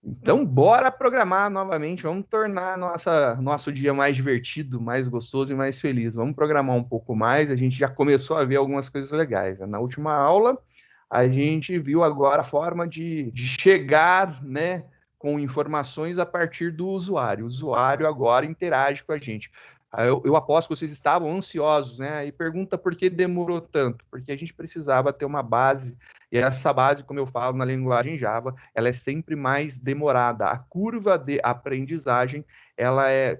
Então, bora programar novamente. Vamos tornar nosso dia mais divertido, mais gostoso e mais feliz. Vamos programar um pouco mais. A gente já começou a ver algumas coisas legais, né? Na última aula, a gente viu agora a forma de chegar, né, com informações a partir do usuário. O usuário agora interage com a gente. Eu aposto que vocês estavam ansiosos, né? E pergunta por que demorou tanto? Porque a gente precisava ter uma base, e essa base, como eu falo na linguagem Java, ela é sempre mais demorada. A curva de aprendizagem,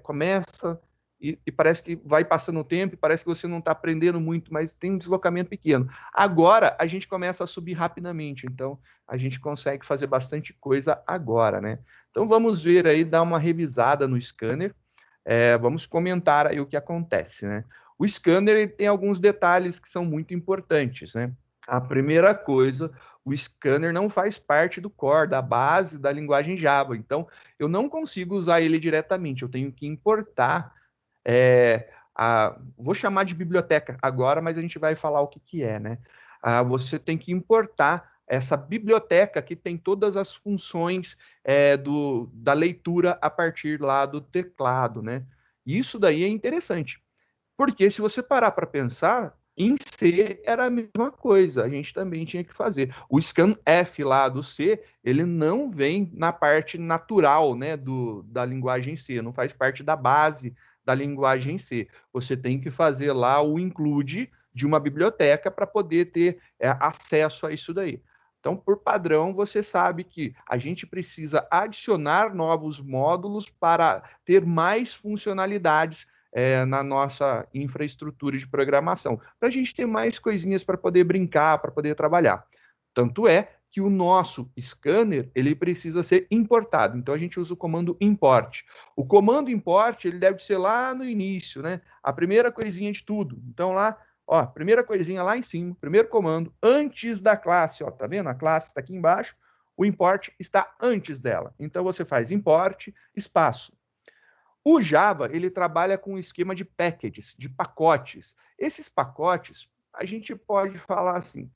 começa e parece que vai passando o tempo e parece que você não está aprendendo muito, mas tem um deslocamento pequeno. Agora, a gente começa a subir rapidamente, então a gente consegue fazer bastante coisa agora, né? Então vamos ver aí, dar uma revisada no scanner, vamos comentar aí o que acontece, né? O scanner tem alguns detalhes que são muito importantes, né? A primeira coisa, o scanner não faz parte do core, da base da linguagem Java. Então, eu não consigo usar ele diretamente. Eu tenho que importar. Vou chamar de biblioteca agora, mas a gente vai falar o que, que é, né? Você tem que importar essa biblioteca que tem todas as funções da leitura a partir lá do teclado, né? Isso daí é interessante. Porque se você parar para pensar, em C era a mesma coisa, a gente também tinha que fazer. O scanf lá do C, ele não vem na parte natural, né, da linguagem C, não faz parte da base da linguagem C. Você tem que fazer lá o include de uma biblioteca para poder ter acesso a isso daí. Então, por padrão, você sabe que a gente precisa adicionar novos módulos para ter mais funcionalidades na nossa infraestrutura de programação, para a gente ter mais coisinhas para poder brincar, para poder trabalhar. Tanto é que o nosso scanner ele precisa ser importado. Então a gente usa o comando import. O comando import ele deve ser lá no início, né? A primeira coisinha de tudo. Então lá, ó, primeira coisinha lá em cima, primeiro comando antes da classe, ó, tá vendo? A classe está aqui embaixo. O import está antes dela. Então você faz import espaço. O Java, ele trabalha com um esquema de packages, de pacotes. Esses pacotes, a gente pode falar assim,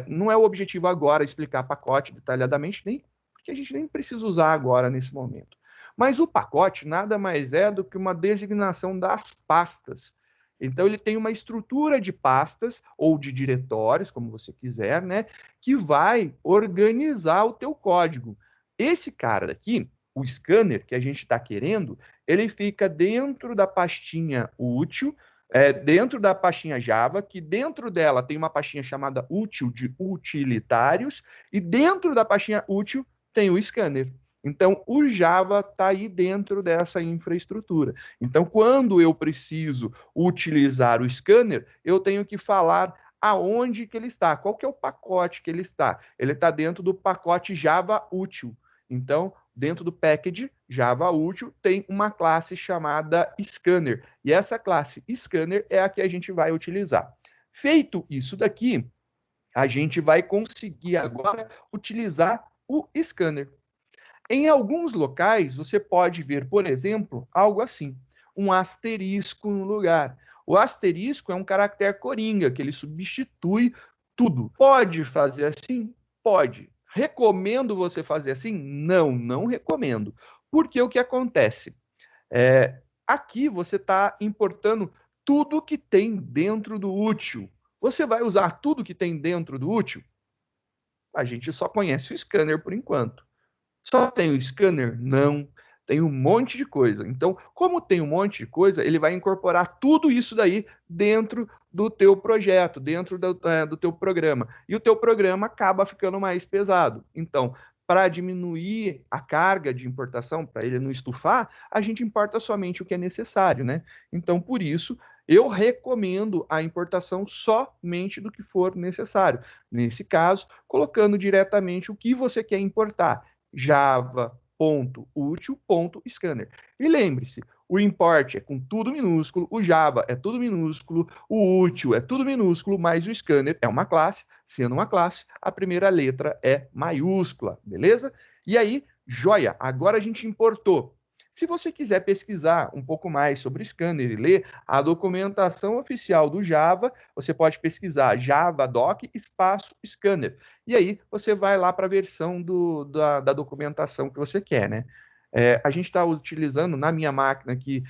não é o objetivo agora explicar pacote detalhadamente, nem porque a gente nem precisa usar agora nesse momento. Mas o pacote nada mais é do que uma designação das pastas. Então, ele tem uma estrutura de pastas ou de diretórios, como você quiser, né, que vai organizar o teu código. Esse cara daqui, o scanner que a gente está querendo, ele fica dentro da pastinha útil, dentro da pastinha Java, que dentro dela tem uma pastinha chamada útil de utilitários, e dentro da pastinha útil tem o scanner. Então, o Java está aí dentro dessa infraestrutura. Então, quando eu preciso utilizar o scanner, eu tenho que falar aonde que ele está, qual que é o pacote que ele está. Ele está dentro do pacote Java útil. Então, dentro do package Java útil, tem uma classe chamada scanner. E essa classe scanner é a que a gente vai utilizar. Feito isso daqui, a gente vai conseguir agora utilizar o scanner. Em alguns locais, você pode ver, por exemplo, algo assim, um asterisco no lugar. O asterisco é um caractere coringa, que ele substitui tudo. Pode fazer assim? Pode. Recomendo você fazer assim? Não, não recomendo. Porque o que acontece? Aqui você está importando tudo que tem dentro do útil. Você vai usar tudo que tem dentro do útil? A gente só conhece o scanner por enquanto. Só tem o scanner? Não. Tem um monte de coisa. Então, como tem um monte de coisa, ele vai incorporar tudo isso daí dentro do teu projeto, dentro do teu programa. E o teu programa acaba ficando mais pesado. Então, para diminuir a carga de importação, para ele não estufar, a gente importa somente o que é necessário, né? Então, por isso, eu recomendo a importação somente do que for necessário. Nesse caso, colocando diretamente o que você quer importar. Java.util.scanner. E lembre-se, o import é com tudo minúsculo, o Java é tudo minúsculo, o útil é tudo minúsculo, mas o scanner é uma classe. Sendo uma classe, a primeira letra é maiúscula, beleza? E aí, joia, agora a gente importou. Se você quiser pesquisar um pouco mais sobre o scanner e ler a documentação oficial do Java, você pode pesquisar Javadoc espaço scanner. E aí você vai lá para a versão da documentação que você quer, né? A gente está utilizando, na minha máquina aqui,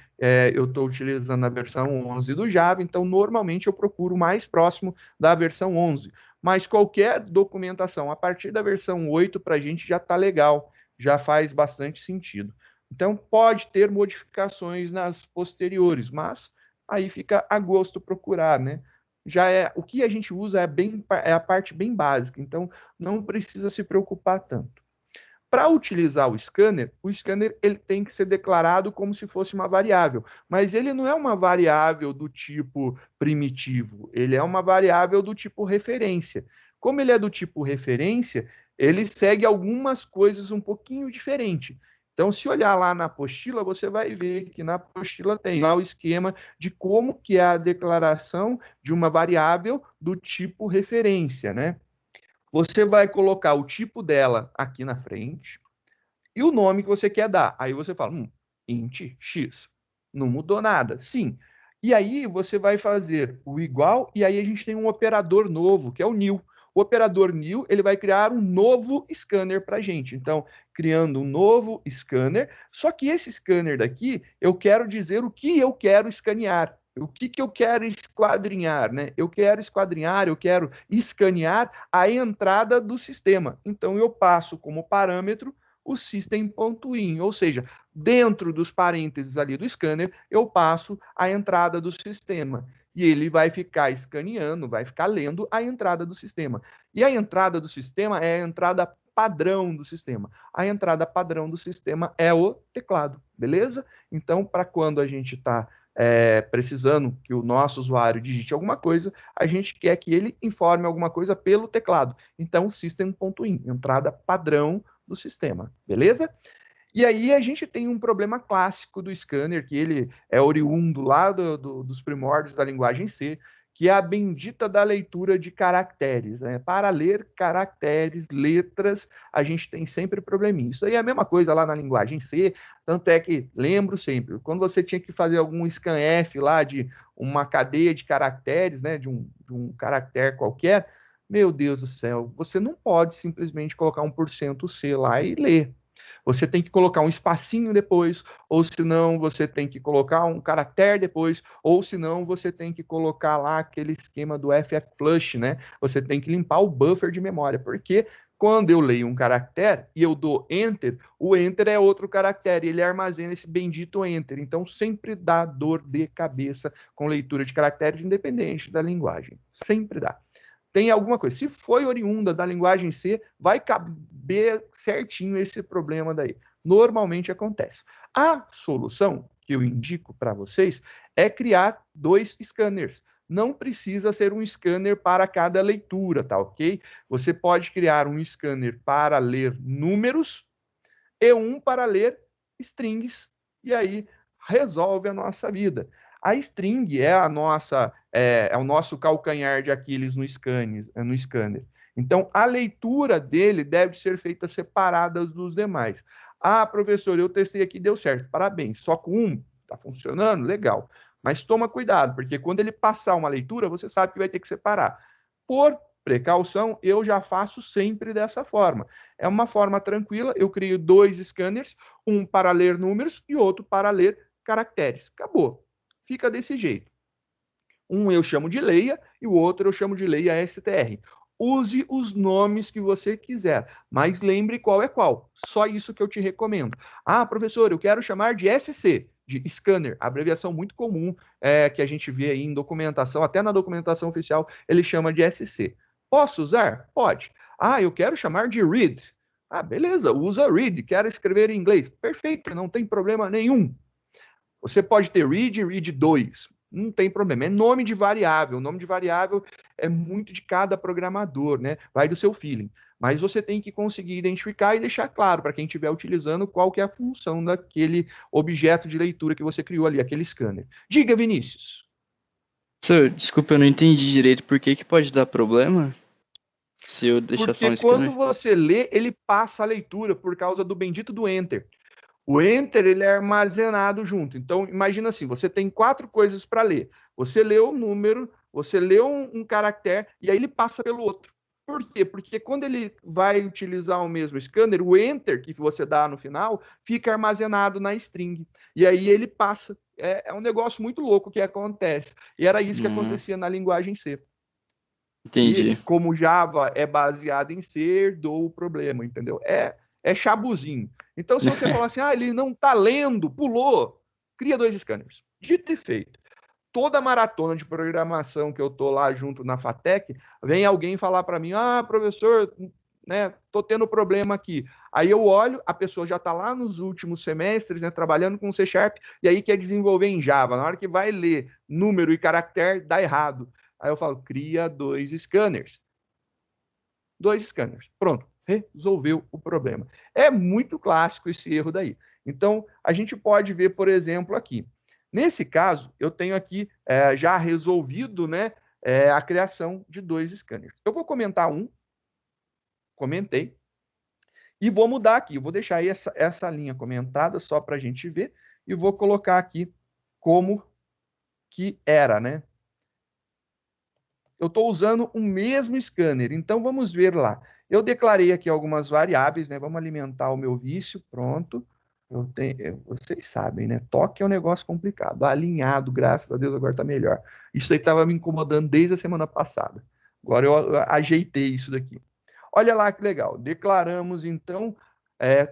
eu estou utilizando a versão 11 do Java, então normalmente eu procuro mais próximo da versão 11. Mas qualquer documentação a partir da versão 8 para a gente já está legal, já faz bastante sentido. Então pode ter modificações nas posteriores, mas aí fica a gosto procurar, né? Já o que a gente usa é a parte bem básica, então não precisa se preocupar tanto. Para utilizar o scanner ele tem que ser declarado como se fosse uma variável, mas ele não é uma variável do tipo primitivo, ele é uma variável do tipo referência. Como ele é do tipo referência, ele segue algumas coisas um pouquinho diferente. Então, se olhar lá na apostila, você vai ver que na apostila tem lá o esquema de como que é a declaração de uma variável do tipo referência, né? Você vai colocar o tipo dela aqui na frente e o nome que você quer dar. Aí você fala, int x. Não mudou nada. Sim. E aí você vai fazer o igual e aí a gente tem um operador novo, que é o new. O operador new, ele vai criar um novo scanner para a gente. Então, criando um novo scanner, só que esse scanner daqui, eu quero dizer o que eu quero escanear. O que eu quero esquadrinhar, né? Eu quero esquadrinhar, eu quero escanear a entrada do sistema. Então, eu passo como parâmetro o system.in, ou seja, dentro dos parênteses ali do scanner, eu passo a entrada do sistema. E ele vai ficar escaneando, vai ficar lendo a entrada do sistema. E a entrada do sistema é a entrada padrão do sistema. A entrada padrão do sistema é o teclado, beleza? Então, para quando a gente está precisando que o nosso usuário digite alguma coisa, a gente quer que ele informe alguma coisa pelo teclado. Então, system.in, entrada padrão do sistema, beleza? E aí a gente tem um problema clássico do scanner, que ele é oriundo lá dos primórdios da linguagem C, que é a bendita da leitura de caracteres, né? Para ler caracteres, letras, a gente tem sempre probleminha. Isso aí é a mesma coisa lá na linguagem C, tanto é que, lembro sempre, quando você tinha que fazer algum scanf lá de uma cadeia de caracteres, né, de um caractere qualquer, meu Deus do céu, você não pode simplesmente colocar 1% C lá e ler. Você tem que colocar um espacinho depois, ou senão você tem que colocar um caractere depois, ou senão você tem que colocar lá aquele esquema do fflush, né? Você tem que limpar o buffer de memória, porque quando eu leio um caractere e eu dou enter, o enter é outro caractere, ele armazena esse bendito enter. Então sempre dá dor de cabeça com leitura de caracteres independente da linguagem. Sempre dá. Tem alguma coisa. Se foi oriunda da linguagem C, vai caber certinho esse problema daí. Normalmente acontece. A solução que eu indico para vocês é criar 2 scanners. Não precisa ser um scanner para cada leitura, tá ok? Você pode criar um scanner para ler números e um para ler strings, e aí resolve a nossa vida. A string é o nosso calcanhar de Aquiles no scanner. Então, a leitura dele deve ser feita separada dos demais. Ah, professor, eu testei aqui, deu certo. Parabéns. Só com um está funcionando? Legal. Mas toma cuidado, porque quando ele passar uma leitura, você sabe que vai ter que separar. Por precaução, eu já faço sempre dessa forma. É uma forma tranquila, eu crio 2 scanners, um para ler números e outro para ler caracteres. Acabou. Fica desse jeito. Um eu chamo de leia e o outro eu chamo de leia str. Use os nomes que você quiser, mas lembre qual é qual. Só isso que eu te recomendo. Ah, professor, eu quero chamar de SC, de scanner, abreviação muito comum que a gente vê aí em documentação, até na documentação oficial ele chama de SC. Posso usar? Pode. Ah, eu quero chamar de read. Ah, beleza, usa read, quero escrever em inglês. Perfeito, não tem problema nenhum. Você pode ter read e read 2. Não tem problema. É nome de variável. O nome de variável é muito de cada programador, né? Vai do seu feeling. Mas você tem que conseguir identificar e deixar claro para quem estiver utilizando qual que é a função daquele objeto de leitura que você criou ali, aquele scanner. Diga, Vinícius. Senhor, desculpa, eu não entendi direito. Por que que pode dar problema se eu deixar só Porque um quando scanner? você lê, ele passa a leitura por causa do bendito do enter. O Enter, ele é armazenado junto. Então, imagina assim, você tem 4 coisas para ler. Você leu um número, você leu um caractere, e aí ele passa pelo outro. Por quê? Porque quando ele vai utilizar o mesmo scanner, o Enter que você dá no final fica armazenado na string. E aí ele passa. É um negócio muito louco que acontece. E era isso que acontecia na linguagem C. E Entendi. como Java é baseado em C, herdou o problema, entendeu? É chabuzinho. Então, se você falar assim, ele não está lendo, pulou, cria 2 scanners. Dito e feito. Toda maratona de programação que eu tô lá junto na FATEC, vem alguém falar para mim, professor, né, tô tendo problema aqui. Aí eu olho, a pessoa já está lá nos últimos semestres, né, trabalhando com C Sharp, e aí quer desenvolver em Java. Na hora que vai ler número e caractere, dá errado. Aí eu falo, cria 2 scanners. 2 scanners. Pronto, resolveu o problema. É muito clássico esse erro daí. Então, a gente pode ver, por exemplo, aqui. Nesse caso, eu tenho aqui já resolvido, né, a criação de 2 scanners. Eu vou comentar um, comentei, e vou mudar aqui. Eu vou deixar aí essa linha comentada só para a gente ver, e vou colocar aqui como que era, né? Eu estou usando o mesmo scanner. Então, vamos ver lá. Eu declarei aqui algumas variáveis, né? Vamos alimentar o meu vício, pronto. Vocês sabem, né? Toque é um negócio complicado. Alinhado, graças a Deus, agora está melhor. Isso aí estava me incomodando desde a semana passada. Agora eu ajeitei isso daqui. Olha lá que legal. Declaramos, então,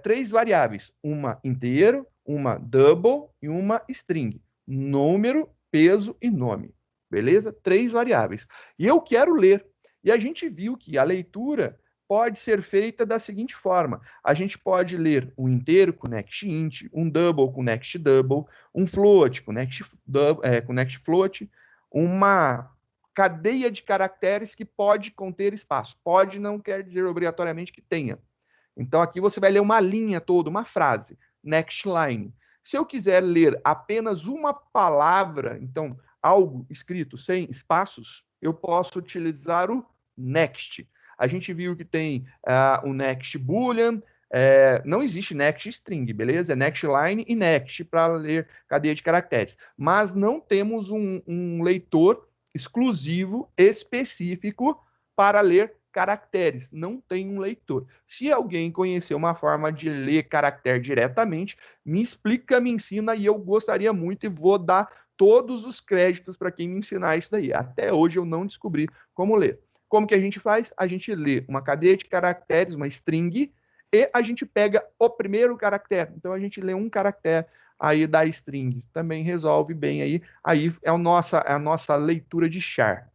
3 variáveis. Uma inteiro, uma double e uma string. Número, peso e nome. Beleza? 3 variáveis. E eu quero ler. E a gente viu que a leitura pode ser feita da seguinte forma. A gente pode ler um inteiro com next int, um double com next double, um float com next float, uma cadeia de caracteres que pode conter espaço. Pode não quer dizer obrigatoriamente que tenha. Então aqui você vai ler uma linha toda, uma frase, next line. Se eu quiser ler apenas uma palavra, então algo escrito sem espaços, eu posso utilizar o next. A gente viu que tem o next boolean, não existe next string, beleza? É next line e next para ler cadeia de caracteres. Mas não temos um leitor exclusivo, específico para ler caracteres. Não tem um leitor. Se alguém conhecer uma forma de ler caractere diretamente, me explica, me ensina e eu gostaria muito e vou dar todos os créditos para quem me ensinar isso daí. Até hoje eu não descobri como ler. Como que a gente faz? A gente lê uma cadeia de caracteres, uma string, e a gente pega o primeiro caractere. Então a gente lê um caractere aí da string. Também resolve bem aí. Aí é a nossa leitura de char.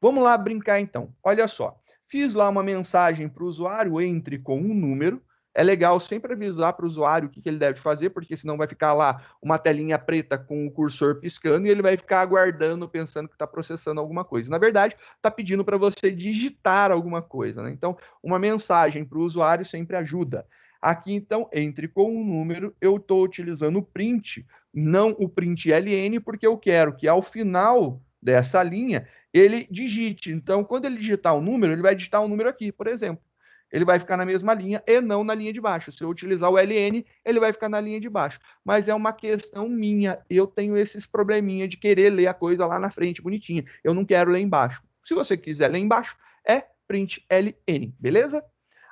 Vamos lá brincar então. Olha só. Fiz lá uma mensagem para o usuário, entre com um número. É legal sempre avisar para o usuário o que ele deve fazer, porque senão vai ficar lá uma telinha preta com o cursor piscando e ele vai ficar aguardando, pensando que está processando alguma coisa. Na verdade, está pedindo para você digitar alguma coisa, né? Então, uma mensagem para o usuário sempre ajuda. Aqui, então, entre com um número, eu estou utilizando o print, não o print ln, porque eu quero que ao final dessa linha ele digite. Então, quando ele digitar um número, ele vai digitar um número aqui, por exemplo. Ele vai ficar na mesma linha e não na linha de baixo. Se eu utilizar o LN, ele vai ficar na linha de baixo. Mas é uma questão minha. Eu tenho esses probleminha de querer ler a coisa lá na frente, bonitinha. Eu não quero ler embaixo. Se você quiser ler embaixo, é print LN, beleza?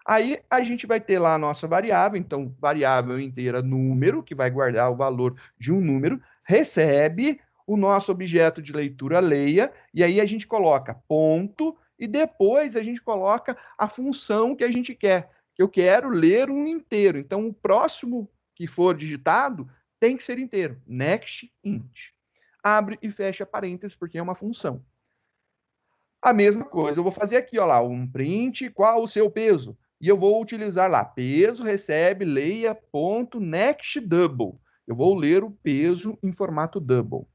Aí a gente vai ter lá a nossa variável, então variável inteira número, que vai guardar o valor de um número, recebe o nosso objeto de leitura leia, e aí a gente coloca ponto, e depois a gente coloca a função que a gente quer. Que eu quero ler um inteiro. Então, o próximo que for digitado tem que ser inteiro. Next int. Abre e fecha parênteses, porque é uma função. A mesma coisa, eu vou fazer aqui, ó lá, um print, qual o seu peso? E eu vou utilizar lá, peso, recebe, leia, ponto, next double. Eu vou ler o peso em formato double.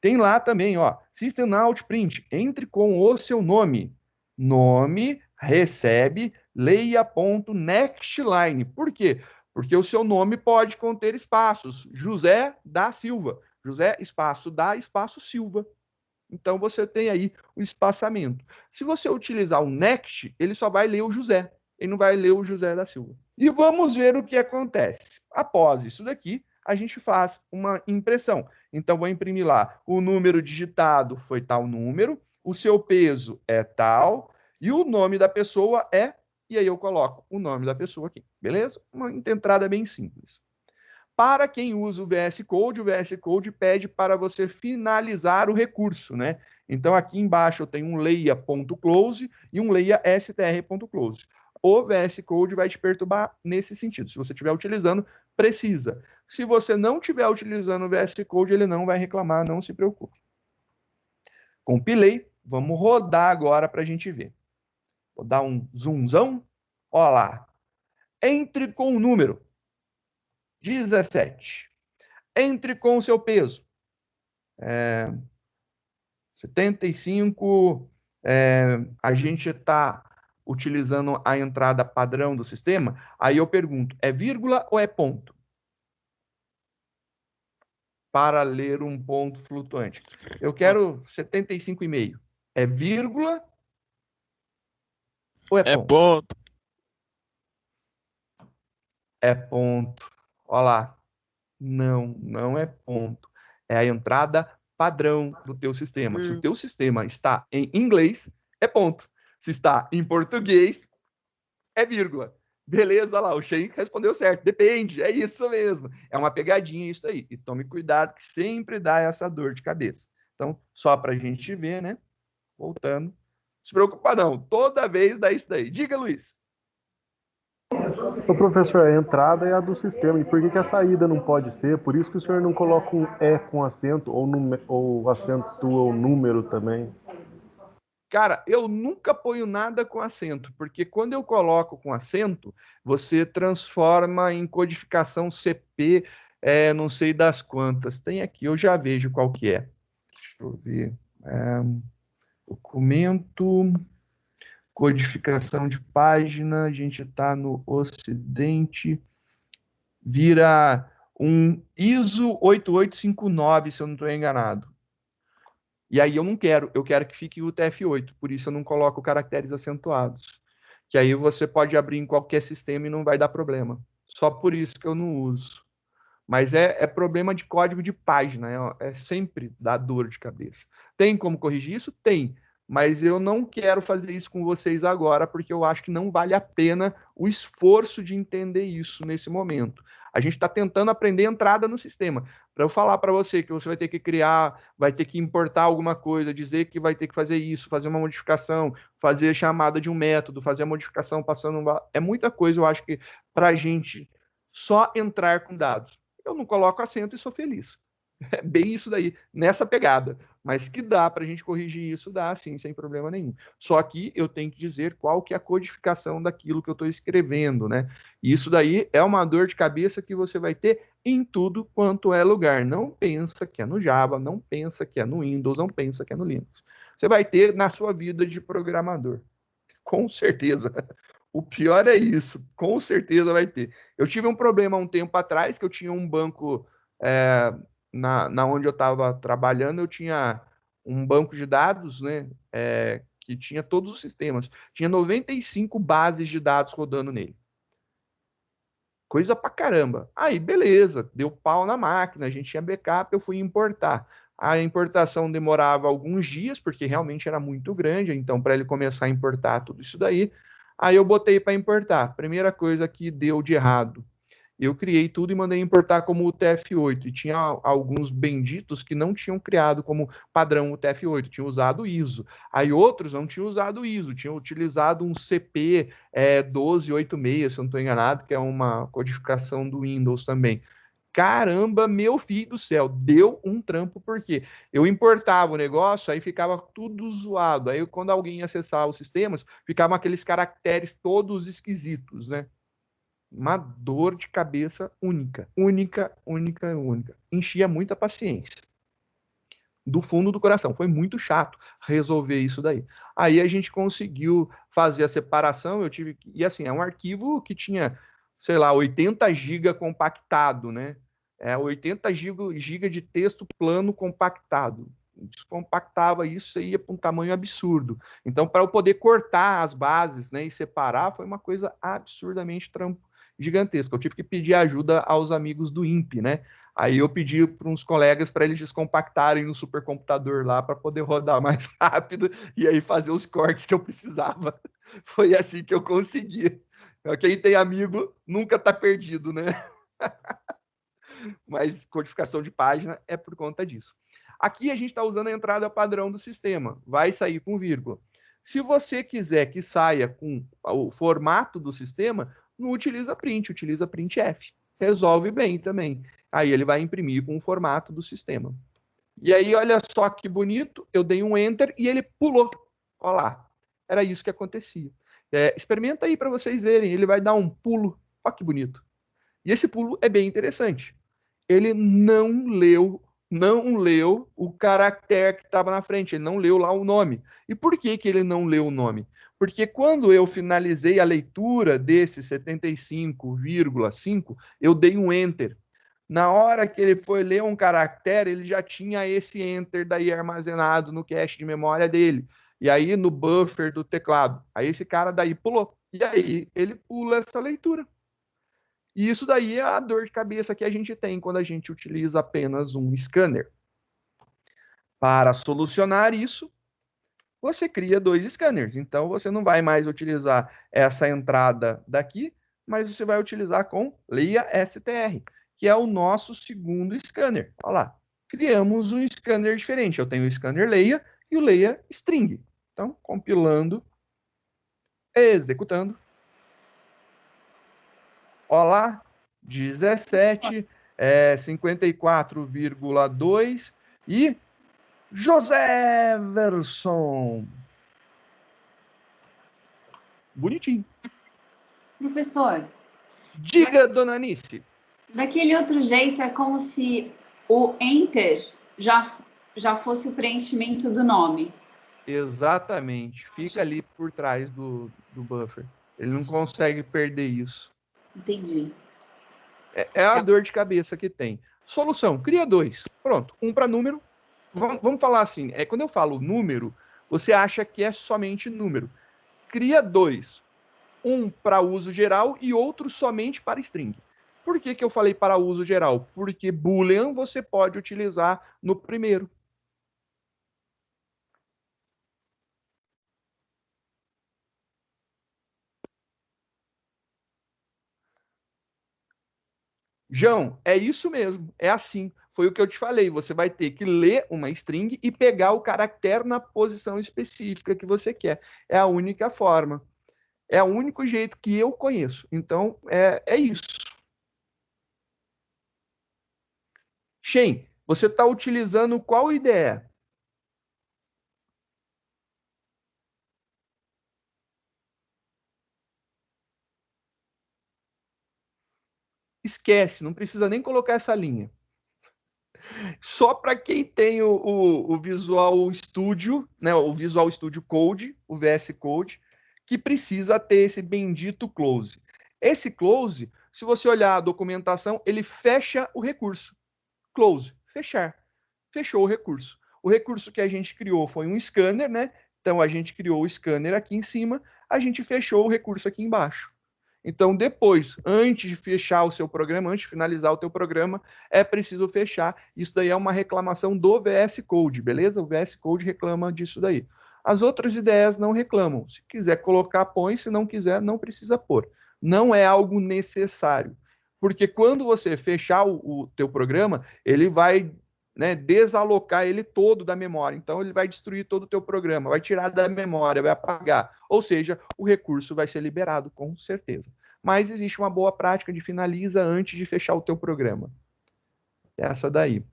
Tem lá também, ó, System Out Print, entre com o seu nome. Nome, recebe, leia ponto next line. Por quê? Porque o seu nome pode conter espaços. José da Silva. José, espaço da, espaço Silva. Então você tem aí o espaçamento. Se você utilizar o next, ele só vai ler o José. Ele não vai ler o José da Silva. E vamos ver o que acontece. Após isso daqui, a gente faz uma impressão. Então, vou imprimir lá, o número digitado foi tal número, o seu peso é tal, e o nome da pessoa é, e aí eu coloco o nome da pessoa aqui, beleza? Uma entrada bem simples. Para quem usa o VS Code pede para você finalizar o recurso, né? Então, aqui embaixo eu tenho um leia.close e um leia str.close. O VS Code vai te perturbar nesse sentido. Se você estiver utilizando, precisa. Se você não estiver utilizando o VS Code, ele não vai reclamar, não se preocupe. Compilei, vamos rodar agora para a gente ver. Vou dar um zoomzão. Olha lá. Entre com o número 17. Entre com o seu peso. 75, a gente está utilizando a entrada padrão do sistema, aí eu pergunto, é vírgula ou é ponto? Para ler um ponto flutuante. Eu quero 75,5. É vírgula ou é É ponto? ponto. É ponto. Olha lá. Não, não é ponto. É a entrada padrão do teu sistema. Se o teu sistema está em inglês, é ponto. Se está em português, é vírgula. Beleza, olha lá, o Shein respondeu certo. Depende, é isso mesmo. É uma pegadinha isso aí. E tome cuidado que sempre dá essa dor de cabeça. Então, só para a gente ver, né? Voltando. Não se preocupa não, toda vez dá isso daí. Diga, Luiz. O professor, a entrada é a do sistema. E por que que a saída não pode ser? Por isso que o senhor não coloca um E com acento ou acentua o número também. Cara, eu nunca ponho nada com acento, porque quando eu coloco com acento, você transforma em codificação CP, não sei das quantas. Tem aqui, eu já vejo qual que é. Deixa eu ver. Documento, codificação de página, a gente está no Ocidente, vira um ISO 8859, se eu não estou enganado. E aí eu quero que fique o TF8, por isso eu não coloco caracteres acentuados. Que aí você pode abrir em qualquer sistema e não vai dar problema. Só por isso que eu não uso. Mas é problema de código de página, sempre dá dor de cabeça. Tem como corrigir isso? Tem. Mas eu não quero fazer isso com vocês agora, porque eu acho que não vale a pena o esforço de entender isso nesse momento. A gente está tentando aprender entrada no sistema. Para eu falar para você que você vai ter que criar, vai ter que importar alguma coisa, dizer que vai ter que fazer isso, fazer uma modificação, fazer chamada de um método, fazer a modificação passando. É muita coisa, eu acho que para a gente só entrar com dados. Eu não coloco acento e sou feliz. É bem isso daí, nessa pegada. Mas que dá para a gente corrigir isso, dá sim, sem problema nenhum. Só que eu tenho que dizer qual que é a codificação daquilo que eu estou escrevendo, né? E isso daí é uma dor de cabeça que você vai ter em tudo quanto é lugar. Não pensa que é no Java, não pensa que é no Windows, não pensa que é no Linux. Você vai ter na sua vida de programador. Com certeza. O pior é isso, com certeza vai ter. Eu tive um problema um tempo atrás, que eu tinha um banco na onde eu estava trabalhando, eu tinha um banco de dados, né, que tinha todos os sistemas. Tinha 95 bases de dados rodando nele. Coisa pra caramba. Aí, beleza, deu pau na máquina, a gente tinha backup, eu fui importar. A importação demorava alguns dias, porque realmente era muito grande, então para ele começar a importar tudo isso daí, aí eu botei para importar. Primeira coisa que deu de errado, eu criei tudo e mandei importar como UTF-8, e tinha alguns benditos que não tinham criado como padrão UTF-8, tinham usado ISO. Aí outros não tinham usado ISO, tinham utilizado um CP 1286, se eu não estou enganado, que é uma codificação do Windows também. Caramba, meu filho do céu, deu um trampo, porque eu importava o negócio, aí ficava tudo zoado. Aí, quando alguém acessava os sistemas, ficavam aqueles caracteres todos esquisitos, né? Uma dor de cabeça única. Única, única, única. Enchia muita paciência. Do fundo do coração. Foi muito chato resolver isso daí. Aí a gente conseguiu fazer a separação. Eu tive. E assim, é um arquivo que tinha, sei lá, 80 GB compactado, né? 80 GB de texto plano compactado. Descompactava isso e ia para um tamanho absurdo. Então, para eu poder cortar as bases, né, e separar, foi uma coisa absurdamente gigantesca. Eu tive que pedir ajuda aos amigos do INPE, né? Aí eu pedi para uns colegas para eles descompactarem no supercomputador lá para poder rodar mais rápido e aí fazer os cortes que eu precisava. Foi assim que eu consegui. Quem tem amigo nunca está perdido, né? Mas codificação de página é por conta disso. Aqui a gente está usando a entrada padrão do sistema, vai sair com vírgula. Se você quiser que saia com o formato do sistema, não utiliza print, utiliza printf. Resolve bem também. Aí ele vai imprimir com o formato do sistema. E aí, olha só que bonito, eu dei um enter e ele pulou. Olha lá, era isso que acontecia. Experimenta aí para vocês verem, ele vai dar um pulo. Olha que bonito. E esse pulo é bem interessante. Ele não leu o caractere que estava na frente, ele não leu lá o nome. E por que ele não leu o nome? Porque quando eu finalizei a leitura desse 75,5, eu dei um enter. Na hora que ele foi ler um caractere, ele já tinha esse enter daí armazenado no cache de memória dele. E aí no buffer do teclado. Aí esse cara daí pulou. E aí ele pula essa leitura. E isso daí é a dor de cabeça que a gente tem quando a gente utiliza apenas um scanner. Para solucionar isso, você cria 2 scanners. Então, você não vai mais utilizar essa entrada daqui, mas você vai utilizar com Leia STR, que é o nosso segundo scanner. Olha lá, criamos um scanner diferente. Eu tenho o scanner Leia e o Leia String. Então, compilando, executando. Olha lá, 17, 54,2 e José Verson. Bonitinho. Professor, Diga, dona Anice. daquele outro jeito é como se o enter já fosse o preenchimento do nome. Exatamente. Fica ali por trás do buffer. Ele não consegue perder isso. Entendi. É a dor de cabeça que tem. Solução, cria 2. Pronto, um para número. Vamos falar assim, quando eu falo número, você acha que é somente número. Cria 2. Um para uso geral e outro somente para string. Por que eu falei para uso geral? Porque Boolean você pode utilizar no primeiro. João, é isso mesmo, é assim. Foi o que eu te falei. Você vai ter que ler uma string e pegar o caractere na posição específica que você quer. É a única forma. É o único jeito que eu conheço. Então, é isso. Shen, você está utilizando qual ideia? Esquece, não precisa nem colocar essa linha. Só para quem tem o Visual Studio, né, o Visual Studio Code, o VS Code, que precisa ter esse bendito close. Esse close, se você olhar a documentação, ele fecha o recurso. Close, fechar. Fechou o recurso. O recurso que a gente criou foi um scanner, né? Então a gente criou o scanner aqui em cima, a gente fechou o recurso aqui embaixo. Então, depois, antes de fechar o seu programa, antes de finalizar o teu programa, é preciso fechar. Isso daí é uma reclamação do VS Code, beleza? O VS Code reclama disso daí. As outras ideias não reclamam. Se quiser colocar, põe. Se não quiser, não precisa pôr. Não é algo necessário. Porque quando você fechar o teu programa, ele vai, né, desalocar ele todo da memória. Então, ele vai destruir todo o teu programa, vai tirar da memória, vai apagar. Ou seja, o recurso vai ser liberado, com certeza. Mas existe uma boa prática de finaliza antes de fechar o teu programa. Essa daí.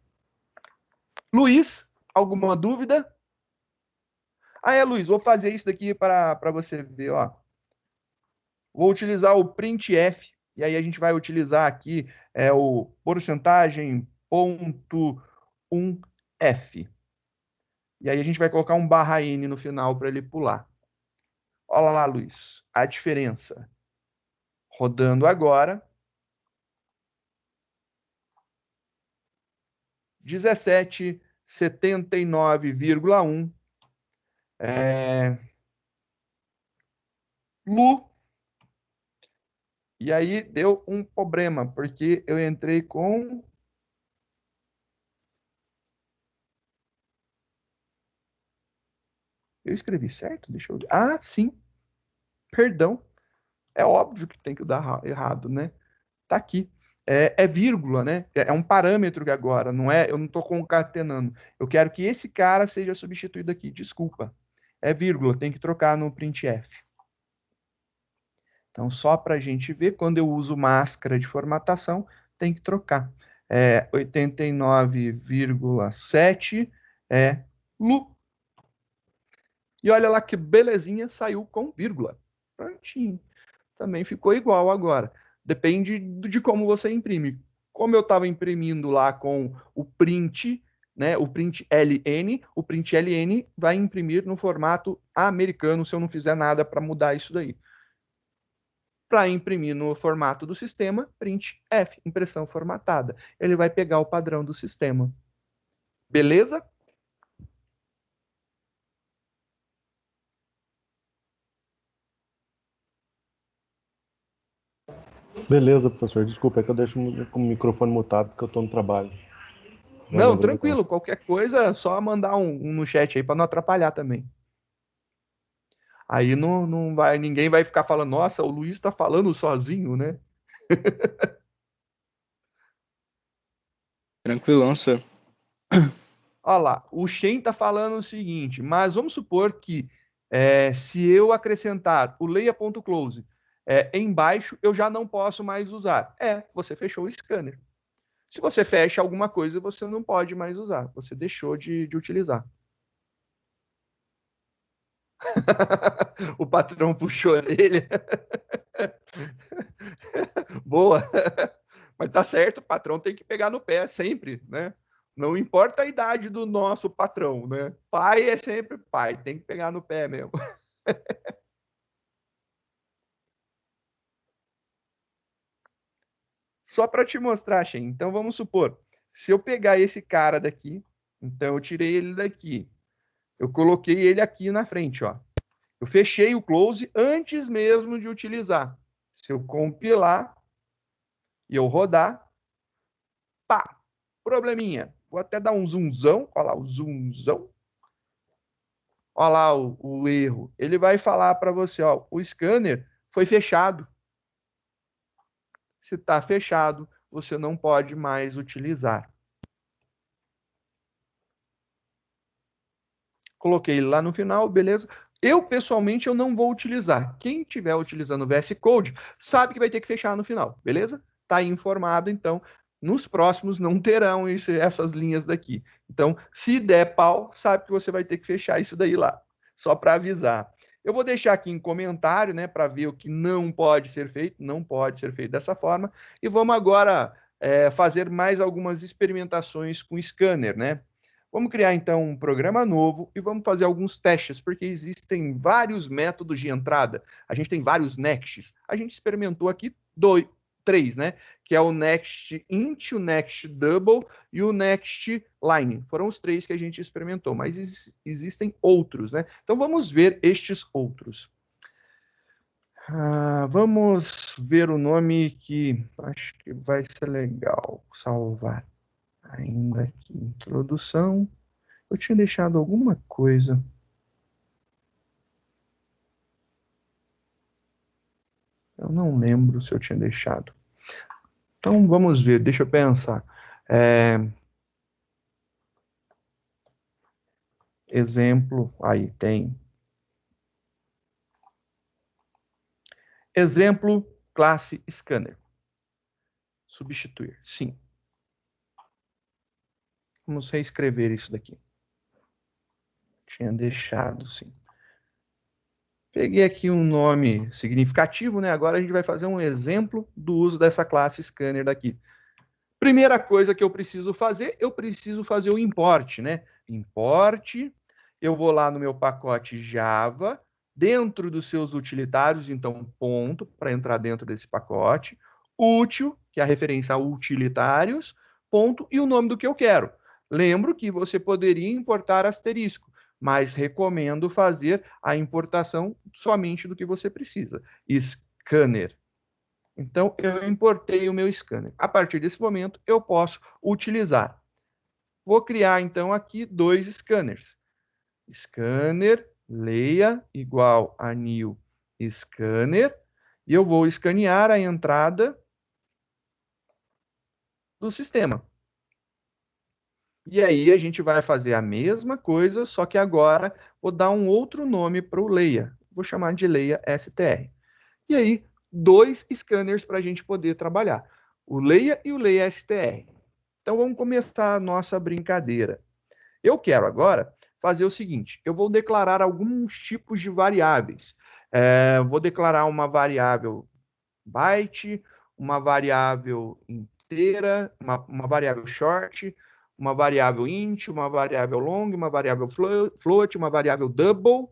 Luiz, alguma dúvida? Luiz, vou fazer isso daqui para você ver, ó. Vou utilizar o printf, e aí a gente vai utilizar aqui o porcentagem ponto 1f. E aí a gente vai colocar um /n no final para ele pular. Olha lá, Luiz, a diferença. Rodando agora. 1779,1. Lu E aí deu um problema, porque eu entrei com... Eu escrevi certo? Deixa eu ver. Ah, sim. Perdão. É óbvio que tem que dar errado, né? Tá aqui. É vírgula, né? É um parâmetro que agora, não é? Eu não estou concatenando. Eu quero que esse cara seja substituído aqui. Desculpa. É vírgula, tem que trocar no printf. Então, só para a gente ver, quando eu uso máscara de formatação, tem que trocar. 89,7 é Lu. E olha lá que belezinha, saiu com vírgula. Prontinho. Também ficou igual agora. Depende de como você imprime. Como eu estava imprimindo lá com o print, né, o print LN vai imprimir no formato americano se eu não fizer nada para mudar isso daí. Para imprimir no formato do sistema, print F, impressão formatada. Ele vai pegar o padrão do sistema. Beleza? Beleza, professor. Desculpa, é que eu deixo com o microfone mutado porque eu estou no trabalho. Não, tranquilo. Qualquer coisa, só mandar um no chat aí para não atrapalhar também. Aí não vai, ninguém vai ficar falando, nossa, o Luiz está falando sozinho, né? Tranquilão, senhor. Olha lá, o Shen está falando o seguinte, mas vamos supor que se eu acrescentar o leia.close embaixo, eu já não posso mais usar. Você fechou o scanner. Se você fecha alguma coisa, você não pode mais usar. Você deixou de utilizar. O patrão puxou a orelha. Boa. Mas tá certo, o patrão tem que pegar no pé sempre, né? Não importa a idade do nosso patrão, né? Pai é sempre pai, tem que pegar no pé mesmo. Só para te mostrar, Shen. Então vamos supor, se eu pegar esse cara daqui, então eu tirei ele daqui, eu coloquei ele aqui na frente, ó. Eu fechei o close antes mesmo de utilizar. Se eu compilar e eu rodar, pá, probleminha. Vou até dar um zoomzão, olha lá o zoomzão. Olha lá o erro. Ele vai falar para você, ó, o scanner foi fechado. Se está fechado, você não pode mais utilizar. Coloquei ele lá no final, beleza. Eu, pessoalmente, eu não vou utilizar. Quem estiver utilizando o VS Code sabe que vai ter que fechar no final, beleza? Está aí informado, então, nos próximos não terão essas linhas daqui. Então, se der pau, sabe que você vai ter que fechar isso daí lá, só para avisar. Eu vou deixar aqui em comentário, né, para ver o que não pode ser feito, não pode ser feito dessa forma, e vamos agora fazer mais algumas experimentações com scanner, né? Vamos criar, então, um programa novo e vamos fazer alguns testes, porque existem vários métodos de entrada. A gente tem vários nexts. A gente experimentou aqui três, né? Que é o next int, o next double e o next line. Foram os três que a gente experimentou, mas existem outros, né? Então, vamos ver estes outros. Vamos ver o nome que acho que vai ser legal salvar. Ainda aqui, introdução. Eu tinha deixado alguma coisa. Eu não lembro se eu tinha deixado. Então, vamos ver, deixa eu pensar. Exemplo, aí tem. Exemplo, classe scanner. Substituir, sim. Vamos reescrever isso daqui. Tinha deixado, sim. Peguei aqui um nome significativo, né? Agora a gente vai fazer um exemplo do uso dessa classe scanner daqui. Primeira coisa que eu preciso fazer o import, né? Import, eu vou lá no meu pacote Java, dentro dos seus utilitários, então ponto, para entrar dentro desse pacote, útil, que é a referência a utilitários, ponto, e o nome do que eu quero. Lembro que você poderia importar asterisco, mas recomendo fazer a importação somente do que você precisa. Scanner. Então, eu importei o meu scanner. A partir desse momento, eu posso utilizar. Vou criar, então, aqui 2 scanners. Scanner, leia, igual a new scanner. E eu vou escanear a entrada do sistema. E aí a gente vai fazer a mesma coisa, só que agora vou dar um outro nome para o leia. Vou chamar de leia STR. E aí, 2 scanners para a gente poder trabalhar. O leia e o leia STR. Então vamos começar a nossa brincadeira. Eu quero agora fazer o seguinte, eu vou declarar alguns tipos de variáveis. Vou declarar uma variável byte, uma variável inteira, uma variável short, uma variável int, uma variável long, uma variável float, uma variável double,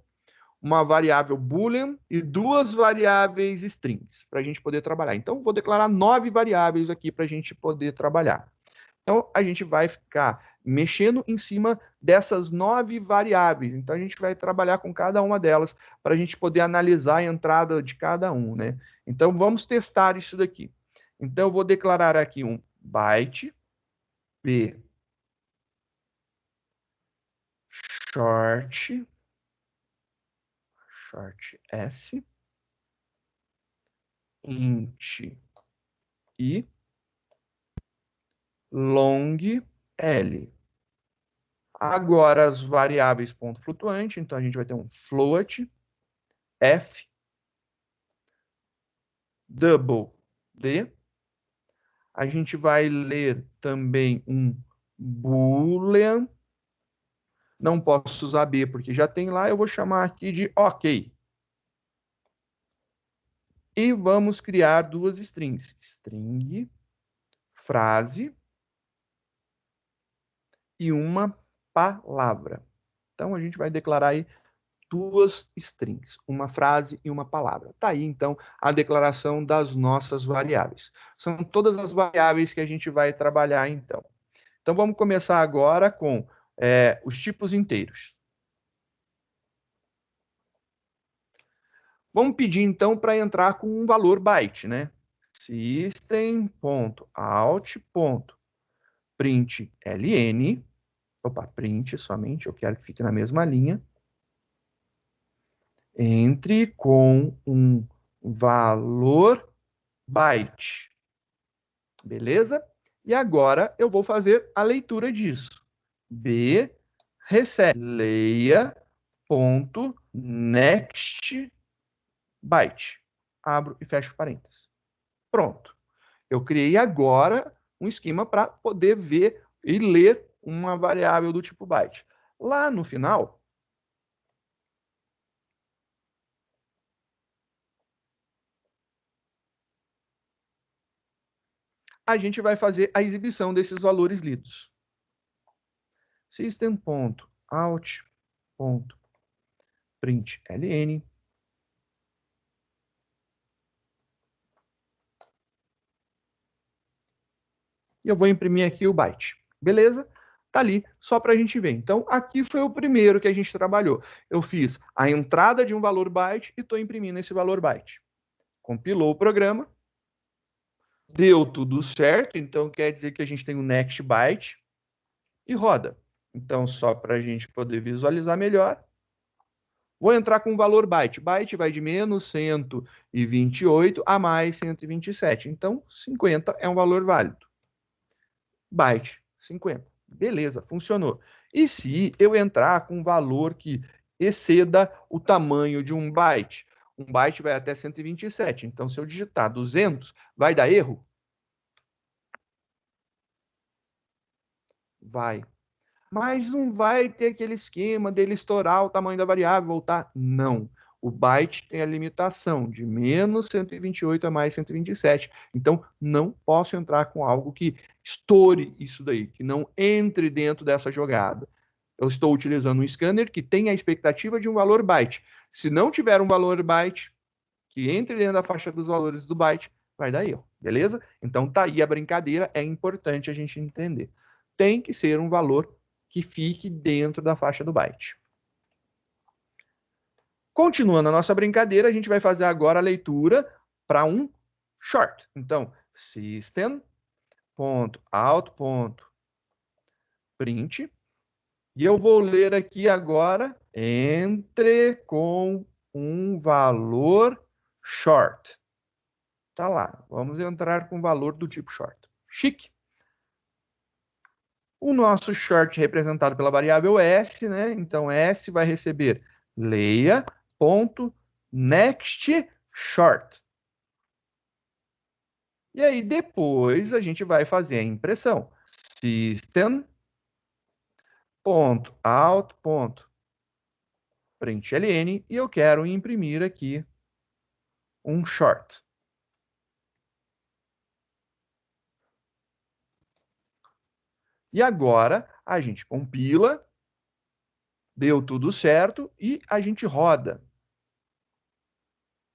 uma variável boolean e 2 variáveis strings para a gente poder trabalhar. Então, vou declarar 9 variáveis aqui para a gente poder trabalhar. Então, a gente vai ficar mexendo em cima dessas 9 variáveis. Então, a gente vai trabalhar com cada uma delas para a gente poder analisar a entrada de cada um, né? Então, vamos testar isso daqui. Então, eu vou declarar aqui um byte, b, short s, int i, long l. Agora as variáveis ponto flutuante, então a gente vai ter um float f, double d. A gente vai ler também um boolean. Não posso usar b porque já tem lá, eu vou chamar aqui de ok. E vamos criar 2 strings. String, frase e uma palavra. Então, a gente vai declarar aí 2 strings, uma frase e uma palavra. Tá aí, então, a declaração das nossas variáveis. São todas as variáveis que a gente vai trabalhar, então. Então, vamos começar agora com os tipos inteiros. Vamos pedir, então, para entrar com um valor byte, né? System.out.println. Opa, print somente, eu quero que fique na mesma linha. Entre com um valor byte. Beleza? E agora eu vou fazer a leitura disso. B recebe leia.next byte. Abro e fecho parênteses. Pronto. Eu criei agora um esquema para poder ver e ler uma variável do tipo byte. Lá no final, a gente vai fazer a exibição desses valores lidos. System.out.println. E eu vou imprimir aqui o byte. Beleza? Tá ali, só para a gente ver. Então, aqui foi o primeiro que a gente trabalhou. Eu fiz a entrada de um valor byte e estou imprimindo esse valor byte. Compilou o programa. Deu tudo certo, então quer dizer que a gente tem o next byte e roda. Então, só para a gente poder visualizar melhor, vou entrar com o valor byte. Byte vai de menos 128 a mais 127. Então, 50 é um valor válido. Byte, 50. Beleza, funcionou. E se eu entrar com um valor que exceda o tamanho de um byte? Um byte vai até 127. Então, se eu digitar 200, vai dar erro? Vai. Mas não vai ter aquele esquema dele estourar o tamanho da variável e voltar? Não. O byte tem a limitação de menos 128 a mais 127. Então, não posso entrar com algo que estoure isso daí, que não entre dentro dessa jogada. Eu estou utilizando um scanner que tem a expectativa de um valor byte. Se não tiver um valor byte que entre dentro da faixa dos valores do byte, vai dar erro, beleza? Então, tá aí a brincadeira, é importante a gente entender. Tem que ser um valor que fique dentro da faixa do byte. Continuando a nossa brincadeira, a gente vai fazer agora a leitura para um short. Então, system.out.print. E eu vou ler aqui agora, entre com um valor short. Tá lá, vamos entrar com valor do tipo short. Chique. O nosso short representado pela variável S, né? Então, S vai receber leia.nextShort. E aí, depois, a gente vai fazer a impressão. System.out.println e eu quero imprimir aqui um short. E agora, a gente compila, deu tudo certo e a gente roda.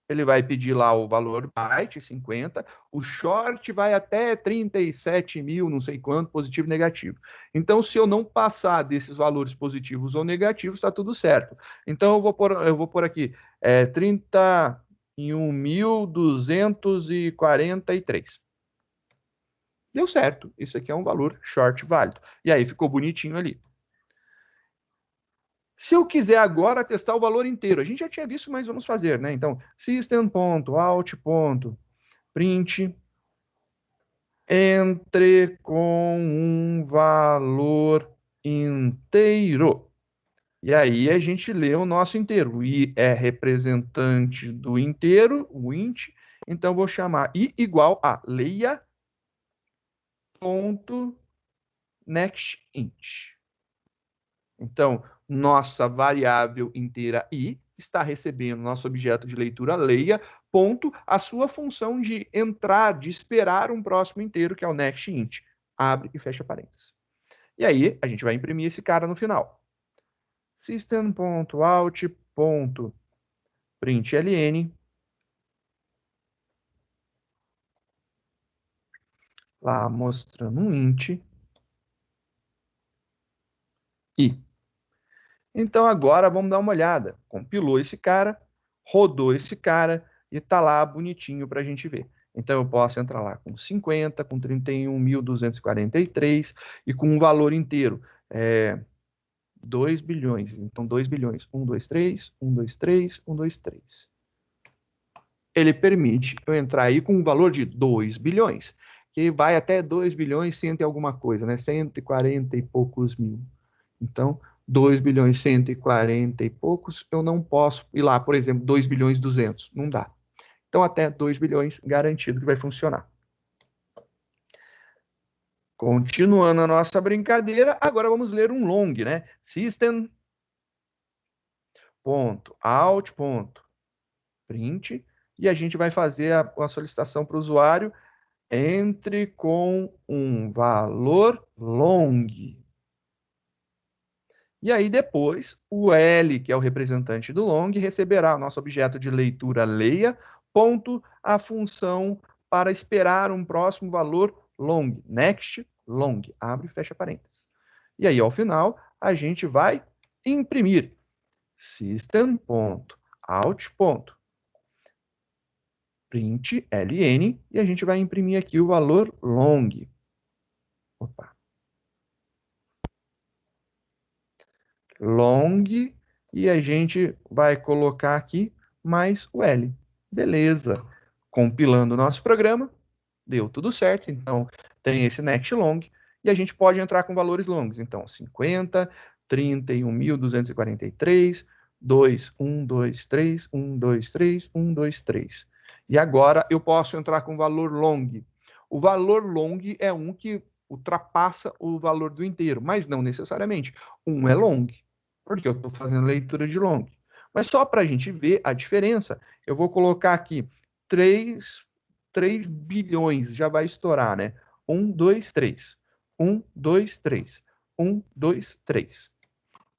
Ele vai pedir lá o valor byte, 50, o short vai até 37 mil, não sei quanto, positivo e negativo. Então, se eu não passar desses valores positivos ou negativos, está tudo certo. Então, eu vou pôr aqui 31.243. Deu certo. Isso aqui é um valor short válido. E aí ficou bonitinho ali. Se eu quiser agora testar o valor inteiro, a gente já tinha visto, mas vamos fazer, né? Então, system.out.print entre com um valor inteiro. E aí a gente lê o nosso inteiro. O i é representante do inteiro, o int. Então, eu vou chamar i igual a leia.nextInt. Então, nossa variável inteira i está recebendo nosso objeto de leitura leia, ponto, a sua função de entrar, de esperar um próximo inteiro, que é o nextInt. Abre e fecha parênteses. E aí, a gente vai imprimir esse cara no final. System.out.println lá mostrando um int i. Então agora vamos dar uma olhada. Compilou esse cara, rodou esse cara e tá lá bonitinho para a gente ver. Então eu posso entrar lá com 50, com 31.243 e com um valor inteiro. 2 bilhões. Então 2 bilhões. 1, 2, 3, 1, 2, 3, 1, 2, 3. Ele permite eu entrar aí com um valor de 2 bilhões, que vai até 2 bilhões 100 e alguma coisa, né? 140 e poucos mil. Então, 2 bilhões 140 e poucos, eu não posso ir lá, por exemplo, 2 bilhões 200, não dá. Então, até 2 bilhões, garantido que vai funcionar. Continuando a nossa brincadeira, agora vamos ler um long, né? System.out.print e a gente vai fazer a solicitação para o usuário, entre com um valor long. E aí depois, o L, que é o representante do long, receberá o nosso objeto de leitura leia, ponto, a função para esperar um próximo valor long, next long, abre e fecha parênteses. E aí, ao final, a gente vai imprimir system.out.println e a gente vai imprimir aqui o valor long. Opa. Long, e a gente vai colocar aqui mais o L. Beleza. Compilando o nosso programa, deu tudo certo. Então, tem esse next long, e a gente pode entrar com valores longos. Então, 50, 31.243, 2, 1, 2, 3, 1, 2, 3, 1, 2, 3. E agora eu posso entrar com valor long. O valor long é um que ultrapassa o valor do inteiro, mas não necessariamente. Um é long, porque eu estou fazendo leitura de long. Mas só para a gente ver a diferença, eu vou colocar aqui 3 bilhões, já vai estourar, né? 1, 2, 3. 1, 2, 3. 1, 2, 3.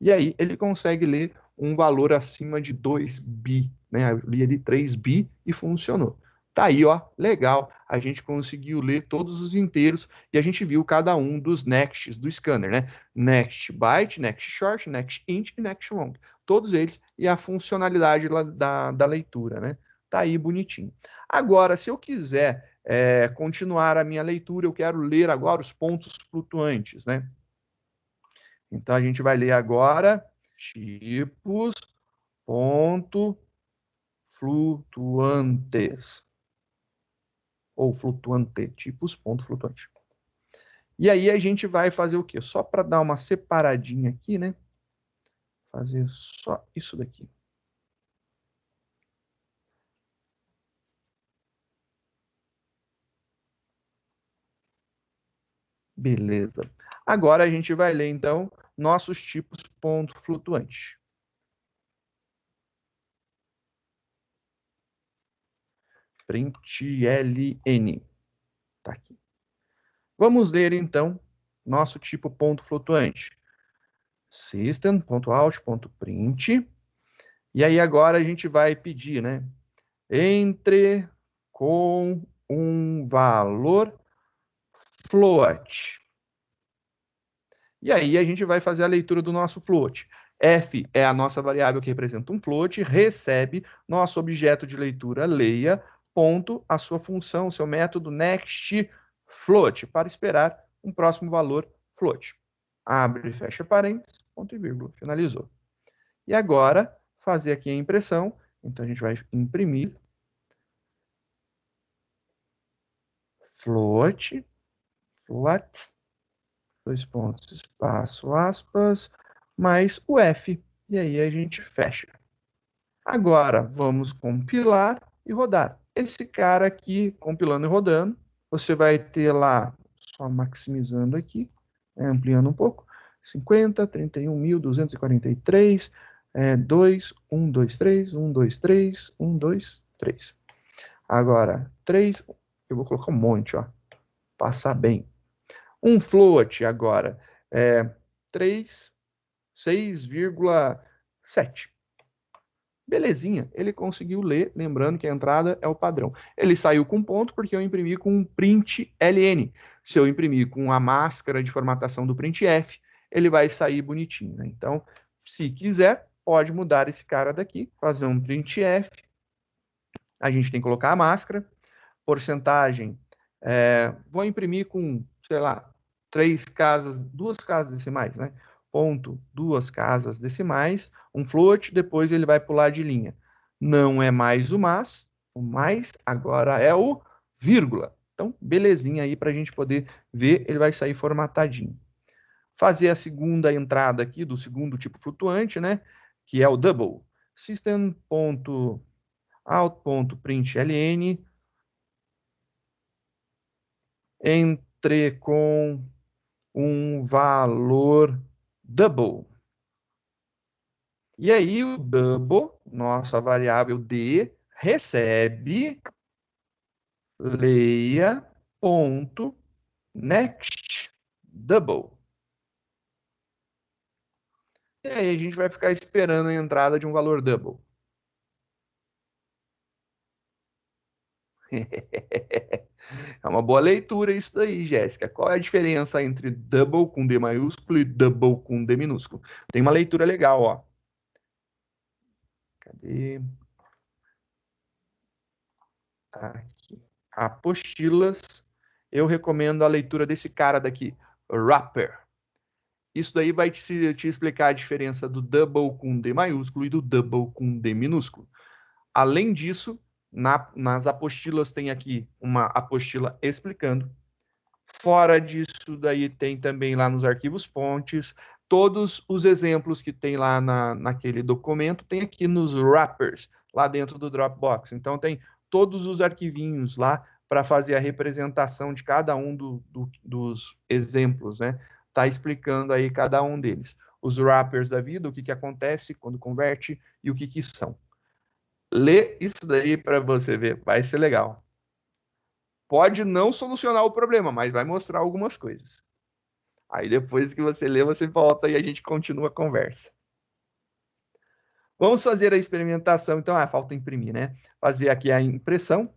E aí ele consegue ler um valor acima de 2 bi, né? Eu li ali 3 bi e funcionou. Tá aí, ó, legal. A gente conseguiu ler todos os inteiros e a gente viu cada um dos nexts do scanner, né? Next byte, next short, next int e next long. Todos eles e a funcionalidade da leitura, né? Tá aí bonitinho. Agora, se eu quiser continuar a minha leitura, eu quero ler agora os pontos flutuantes, né? Então, a gente vai ler agora tipos, ponto, flutuantes. Ou flutuante, tipos, ponto, flutuante. E aí a gente vai fazer o quê? Só para dar uma separadinha aqui, né? Fazer só isso daqui. Beleza. Agora a gente vai ler, então, nossos tipos ponto flutuante. println. Tá aqui. Vamos ler, então, nosso tipo ponto flutuante. System.out.print. E aí agora a gente vai pedir, né? Entre com um valor float. E aí a gente vai fazer a leitura do nosso float. F é a nossa variável que representa um float, recebe nosso objeto de leitura leia, ponto, a sua função, seu método next float, para esperar um próximo valor float. Abre e fecha parênteses, ponto e vírgula, finalizou. E agora, fazer aqui a impressão, então a gente vai imprimir float, dois pontos, espaço, aspas, mais o F. E aí a gente fecha. Agora, vamos compilar e rodar. Esse cara aqui, compilando e rodando, você vai ter lá, só maximizando aqui, ampliando um pouco, 50, 31.243, 2, 1, 2, 3, 1, 2, 3, 1, 2, 3. Agora, 3, eu vou colocar um monte, ó, passar bem. Um float agora, 3, 6,7. Belezinha, ele conseguiu ler, lembrando que a entrada é o padrão. Ele saiu com ponto porque eu imprimi com um println. Se eu imprimir com a máscara de formatação do printf, ele vai sair bonitinho, né? Então, se quiser, pode mudar esse cara daqui, fazer um printf. A gente tem que colocar a máscara, porcentagem, vou imprimir com, sei lá, 2 casas decimais, né? Ponto, 2 casas decimais, um float, depois ele vai pular de linha. Não é mais o mais agora é o vírgula. Então, belezinha aí para a gente poder ver, ele vai sair formatadinho. Fazer a segunda entrada aqui do segundo tipo flutuante, né? Que é o double. System.out.println entre com um valor double. E aí o double, nossa variável D, recebe leia ponto next double. E aí a gente vai ficar esperando a entrada de um valor double. É uma boa leitura isso daí, Jéssica. Qual é a diferença entre double com D maiúsculo e double com D minúsculo? Tem uma leitura legal, ó. Cadê? Aqui. Apostilas. Eu recomendo a leitura desse cara daqui, Wrapper. Isso daí vai te explicar a diferença do double com D maiúsculo e do double com D minúsculo. Além disso, nas apostilas tem aqui uma apostila explicando. Fora disso, daí tem também lá nos arquivos fontes, todos os exemplos que tem lá naquele documento, tem aqui nos wrappers, lá dentro do Dropbox. Então, tem todos os arquivinhos lá para fazer a representação de cada um dos exemplos, né? Tá explicando aí cada um deles. Os wrappers da vida, o que acontece quando converte e o que são. Lê isso daí para você ver, vai ser legal. Pode não solucionar o problema, mas vai mostrar algumas coisas. Aí depois que você lê, você volta e a gente continua a conversa. Vamos fazer a experimentação. Então, falta imprimir, né? Fazer aqui a impressão.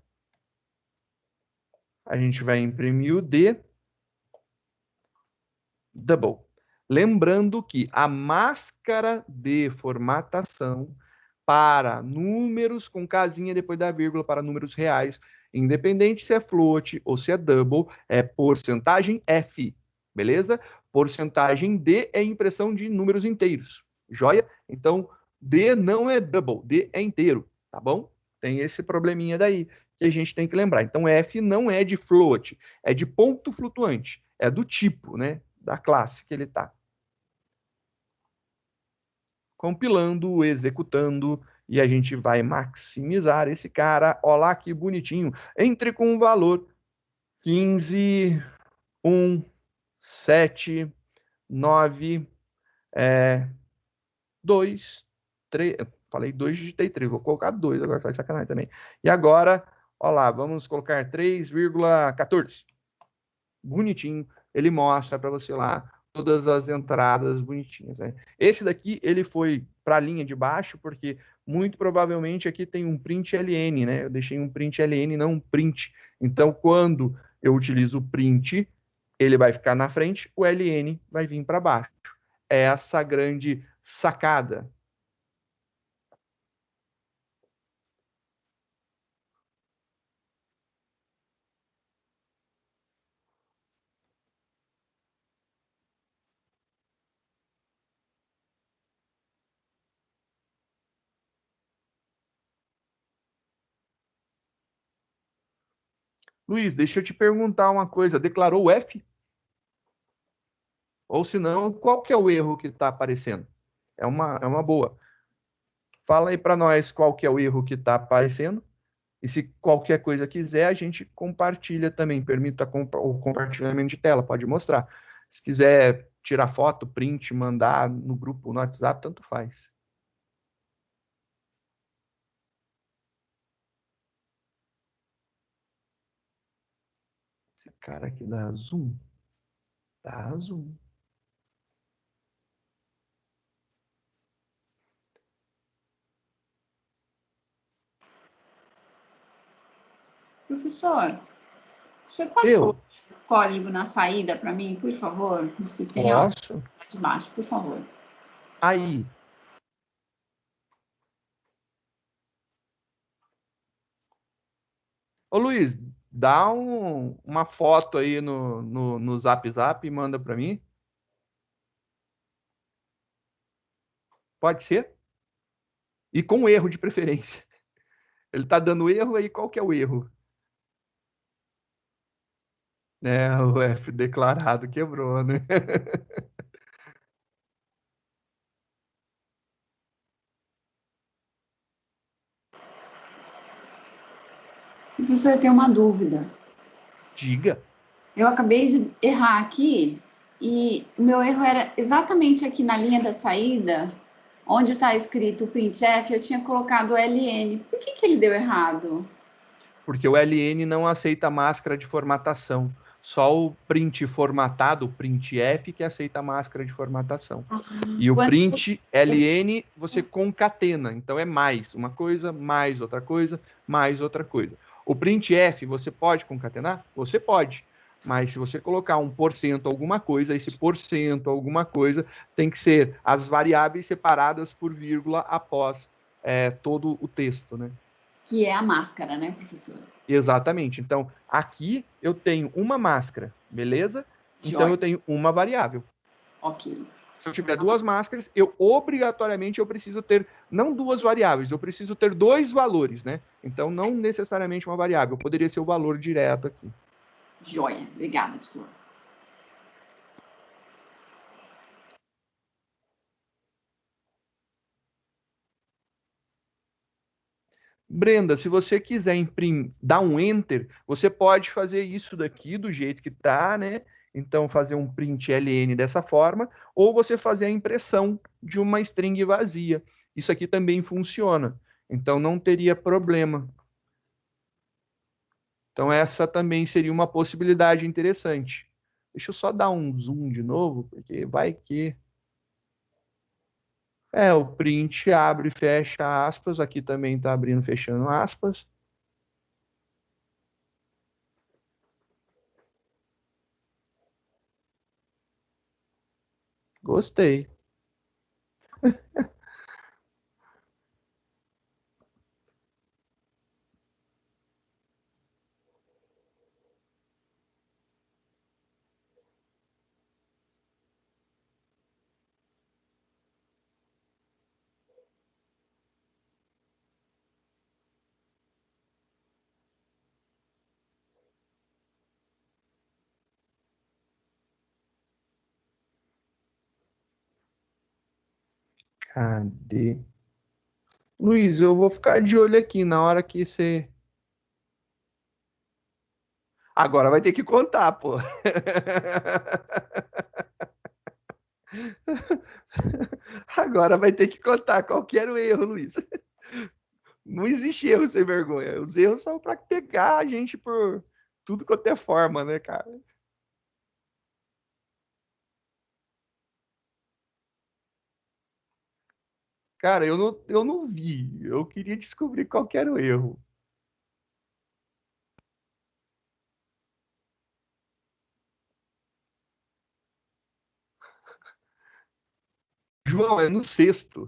A gente vai imprimir o D. Double. Lembrando que a máscara de formatação para números com casinha depois da vírgula para números reais, independente se é float ou se é double, é porcentagem F, beleza? Porcentagem D é impressão de números inteiros, joia? Então, D não é double, D é inteiro, tá bom? Tem esse probleminha daí que a gente tem que lembrar. Então, F não é de float, é de ponto flutuante, é do tipo, né? Da classe que ele está. Compilando, executando, e a gente vai maximizar esse cara. Olha lá que bonitinho. Entre com o valor 15, 1, 7, 9, 2, 3. Falei 2, digitei 3. Vou colocar 2 agora, faz sacanagem também. E agora, olha lá, vamos colocar 3,14. Bonitinho. Ele mostra para você lá todas as entradas bonitinhas, né? Esse daqui, ele foi para a linha de baixo, porque muito provavelmente aqui tem um print LN, né? Eu deixei um print LN, não um print. Então, quando eu utilizo o print, ele vai ficar na frente, o LN vai vir para baixo. É essa grande sacada. Luiz, deixa eu te perguntar uma coisa. Declarou o F? Ou se não, qual que é o erro que está aparecendo? É uma boa. Fala aí para nós qual que é o erro que está aparecendo. E se qualquer coisa quiser, a gente compartilha também. Permita o compartilhamento de tela, pode mostrar. Se quiser tirar foto, print, mandar no grupo, no WhatsApp, tanto faz. Esse cara aqui dá zoom. Dá zoom. Professor, você pode Eu colocar o código na saída para mim, por favor? No sistema posso. de baixo, por favor. Aí. Ô Luiz, dá uma foto aí no Zap Zap e manda para mim. Pode ser? E com erro de preferência. Ele tá dando erro aí, qual que é o erro? É, o F declarado quebrou, né? Professor, eu tenho uma dúvida. Diga. Eu acabei de errar aqui e o meu erro era exatamente aqui na linha da saída, onde está escrito printf, eu tinha colocado LN. Por que ele deu errado? Porque o LN não aceita máscara de formatação. Só o print formatado, o printf, que aceita máscara de formatação. E o Quando print LN você concatena. Então é mais uma coisa, mais outra coisa, mais outra coisa. O printf você pode concatenar? Você pode. Mas se você colocar 1% alguma coisa, esse porcento alguma coisa tem que ser as variáveis separadas por vírgula após todo o texto, né? que é a máscara, né, professor? Exatamente. Então, aqui eu tenho uma máscara, beleza? Então, Joia. eu tenho uma variável. Ok. Se eu tiver duas máscaras, eu obrigatoriamente eu preciso ter não duas variáveis, eu preciso ter dois valores, né? Então, não necessariamente uma variável, poderia ser o valor direto aqui. Joia. Obrigada, professor. Brenda, se você quiser dar um enter, você pode fazer isso daqui do jeito que tá, né? Então, fazer um print LN dessa forma, ou você fazer a impressão de uma string vazia. Isso aqui também funciona. Então, não teria problema. Então, essa também seria uma possibilidade interessante. Deixa eu só dar um zoom de novo, porque vai que. O print abre e fecha aspas. Aqui também está abrindo e fechando aspas. Gostei. Cadê? Luiz, eu vou ficar de olho aqui na hora que você... Agora vai ter que contar, pô. Agora vai ter que contar qual que era o erro, Luiz. Não existe erro sem vergonha. Os erros são para pegar a gente por tudo quanto é forma, né, cara? Cara, eu não vi. Eu queria descobrir qual que era o erro. João, é no sexto.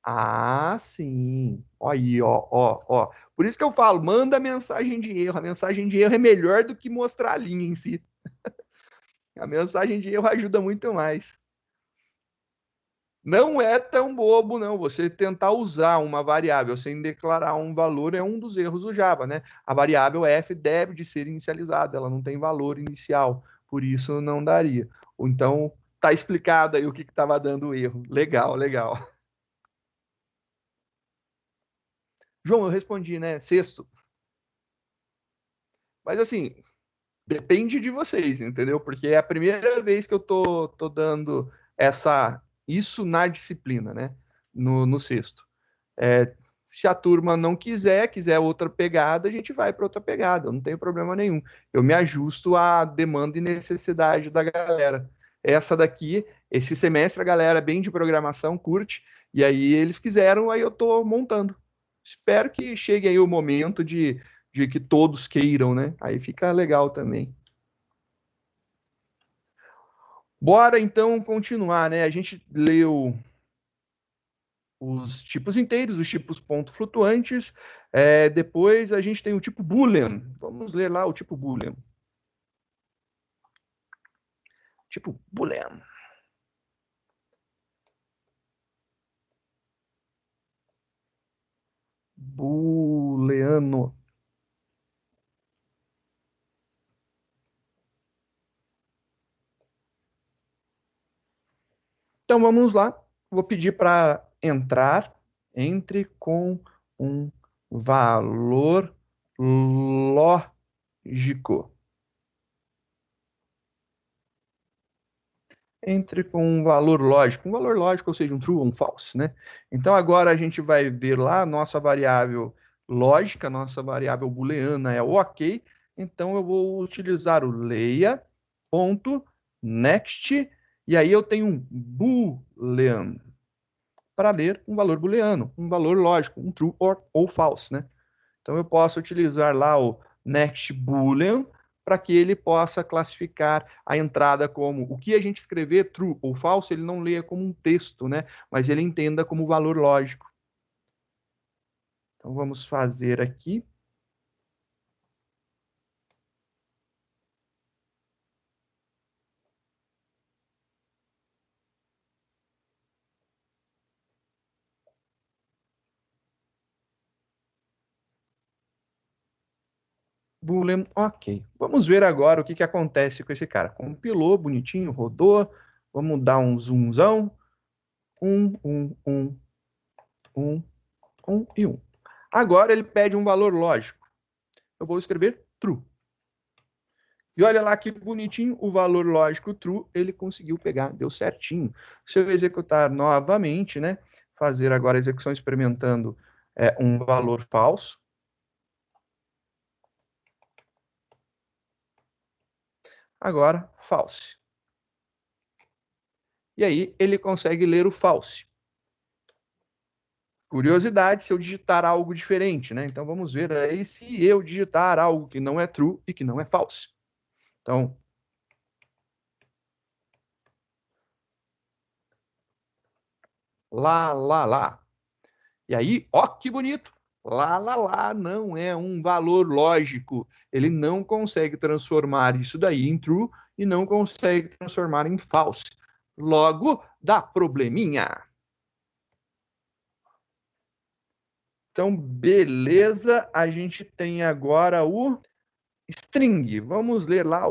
Ah, sim. Ó aí, ó. Por isso que eu falo, manda mensagem de erro. A mensagem de erro é melhor do que mostrar a linha em si. A mensagem de erro ajuda muito mais. Não é tão bobo, não. Você tentar usar uma variável sem declarar um valor é um dos erros do Java, né? A variável f deve de ser inicializada, ela não tem valor inicial, por isso não daria. Ou então, tá explicado aí o que estava dando o erro. Legal, legal. João, eu respondi, né? Sexto. Mas assim, depende de vocês, entendeu? Porque é a primeira vez que eu tô dando isso na disciplina, né? No sexto. É, se a turma não quiser outra pegada, a gente vai para outra pegada, não tem problema nenhum. Eu me ajusto à demanda e necessidade da galera. Essa daqui, esse semestre, a galera bem de programação curte, e aí eles quiseram, aí eu estou montando. Espero que chegue aí o momento de que todos queiram, né? Aí fica legal também. Bora então continuar, né? A gente leu os tipos inteiros, os tipos ponto flutuantes. Depois a gente tem o tipo Boolean. Vamos ler lá o tipo Boolean. Tipo Boolean. Booleano. Então vamos lá. Vou pedir para entrar. Entre com um valor lógico. Entre com um valor lógico, ou seja, um true ou um false, né? Então agora a gente vai ver lá a nossa variável lógica, nossa variável booleana é o ok, então eu vou utilizar o leia.next, e aí eu tenho um boolean para ler um valor booleano, um valor lógico, um true ou false, né? Então eu posso utilizar lá o next boolean para que ele possa classificar a entrada como o que a gente escrever true ou false, ele não leia como um texto, né? Mas ele entenda como valor lógico. Então vamos fazer aqui. Boolean, ok. Vamos ver agora o que acontece com esse cara. Compilou, bonitinho, rodou. Vamos dar um zoomzão. 1 e 1. Agora ele pede um valor lógico. Eu vou escrever true. E olha lá que bonitinho, o valor lógico true, ele conseguiu pegar, deu certinho. Se eu executar novamente, né, fazer agora a execução experimentando um valor falso. Agora, false. E aí ele consegue ler o false. Curiosidade, se eu digitar algo diferente, né? Então vamos ver aí se eu digitar algo que não é true e que não é false. Então, lá. E aí, ó que bonito. Lá não é um valor lógico. Ele não consegue transformar isso daí em true e não consegue transformar em false. Logo, dá probleminha. Então, beleza. A gente tem agora o string. Vamos ler lá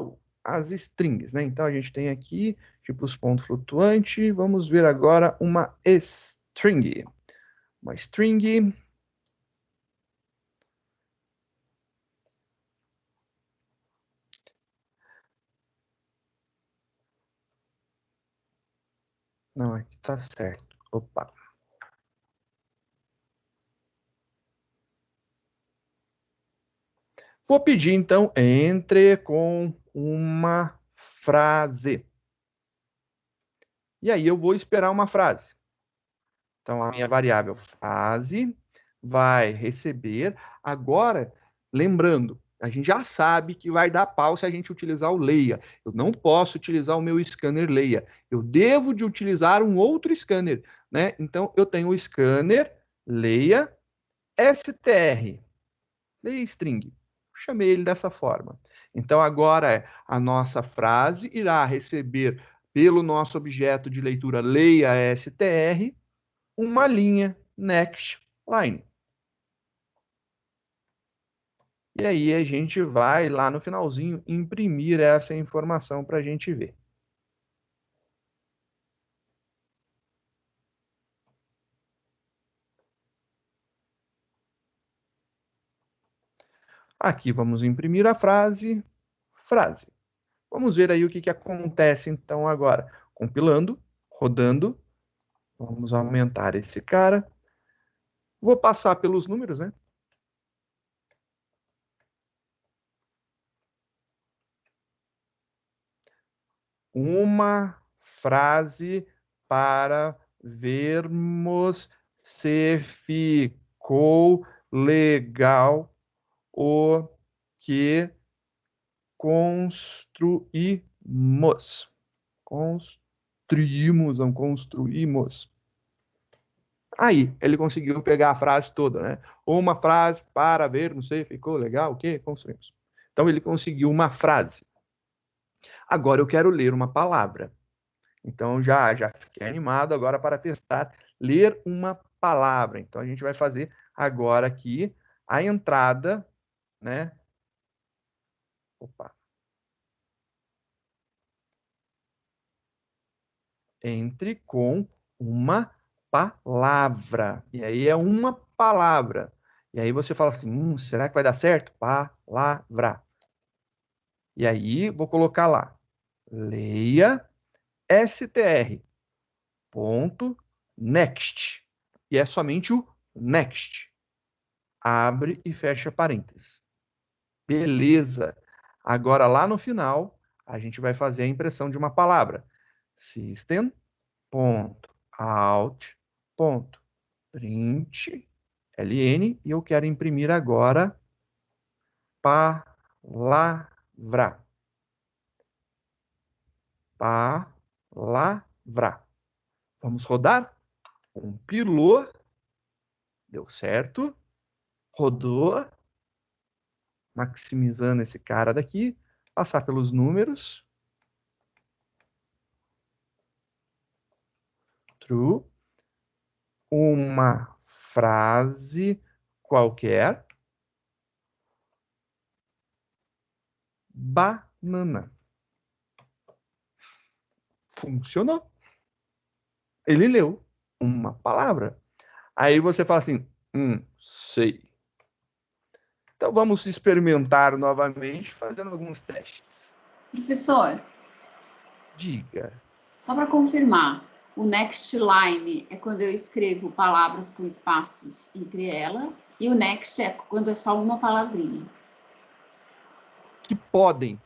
as strings, né? Então, a gente tem aqui, Tipos ponto flutuante. Vamos ver agora uma string. Uma string. Não, aqui tá certo. Opa. Vou pedir, então, entre com uma frase. E aí eu vou esperar uma frase. Então, a minha variável frase vai receber. Agora, lembrando, a gente já sabe que vai dar pau se a gente utilizar o leia. Eu não posso utilizar o meu scanner leia. Eu devo de utilizar um outro scanner, né? Então, eu tenho o scanner leia str, leia string. Chamei ele dessa forma. Então, agora a nossa frase irá receber pelo nosso objeto de leitura leia str uma linha next line. E aí a gente vai lá no finalzinho imprimir essa informação para a gente ver. Aqui vamos imprimir a frase. Vamos ver aí o que acontece então agora. Compilando, rodando. Vamos aumentar esse cara. Vou passar pelos números, né? Uma frase para vermos se ficou legal o que construímos. Construímos. Aí, ele conseguiu pegar a frase toda, né? Uma frase para ver, não sei, ficou legal, o que construímos. Então, ele conseguiu uma frase. Agora, eu quero ler uma palavra. Então, já fiquei animado agora para testar ler uma palavra. Então, a gente vai fazer agora aqui a entrada, né? Opa. Entre com uma palavra. E aí é uma palavra. E aí você fala assim, será que vai dar certo? Palavra. E aí vou colocar lá, leia str. Ponto, next. E é somente o next. Abre e fecha parênteses. Beleza. Agora lá no final, a gente vai fazer a impressão de uma palavra. System, ponto, out, ponto, print, ln, e eu quero imprimir agora palavra. Palavra. Vamos rodar? Compilou. Deu certo. Rodou. Maximizando esse cara daqui. Passar pelos números. True. Uma frase qualquer. Banana. Funcionou. Ele leu uma palavra. Aí você fala assim, sei. Então vamos experimentar novamente, fazendo alguns testes. Professor, Diga. só para confirmar, o next line é quando eu escrevo palavras com espaços entre elas, e o next é quando é só uma palavrinha. Que podem.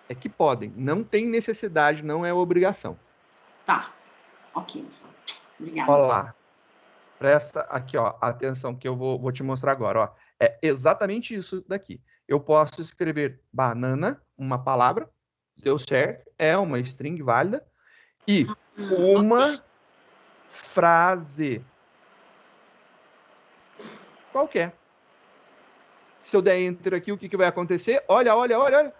É que podem. Não tem necessidade, não é obrigação. Tá, ok. Obrigada. Olha lá. Presta aqui, ó, atenção que eu vou te mostrar agora. Ó. É exatamente isso daqui. Eu posso escrever banana, uma palavra, deu certo, é uma string válida, e uma frase qualquer. Se eu der enter aqui, o que vai acontecer? Olha.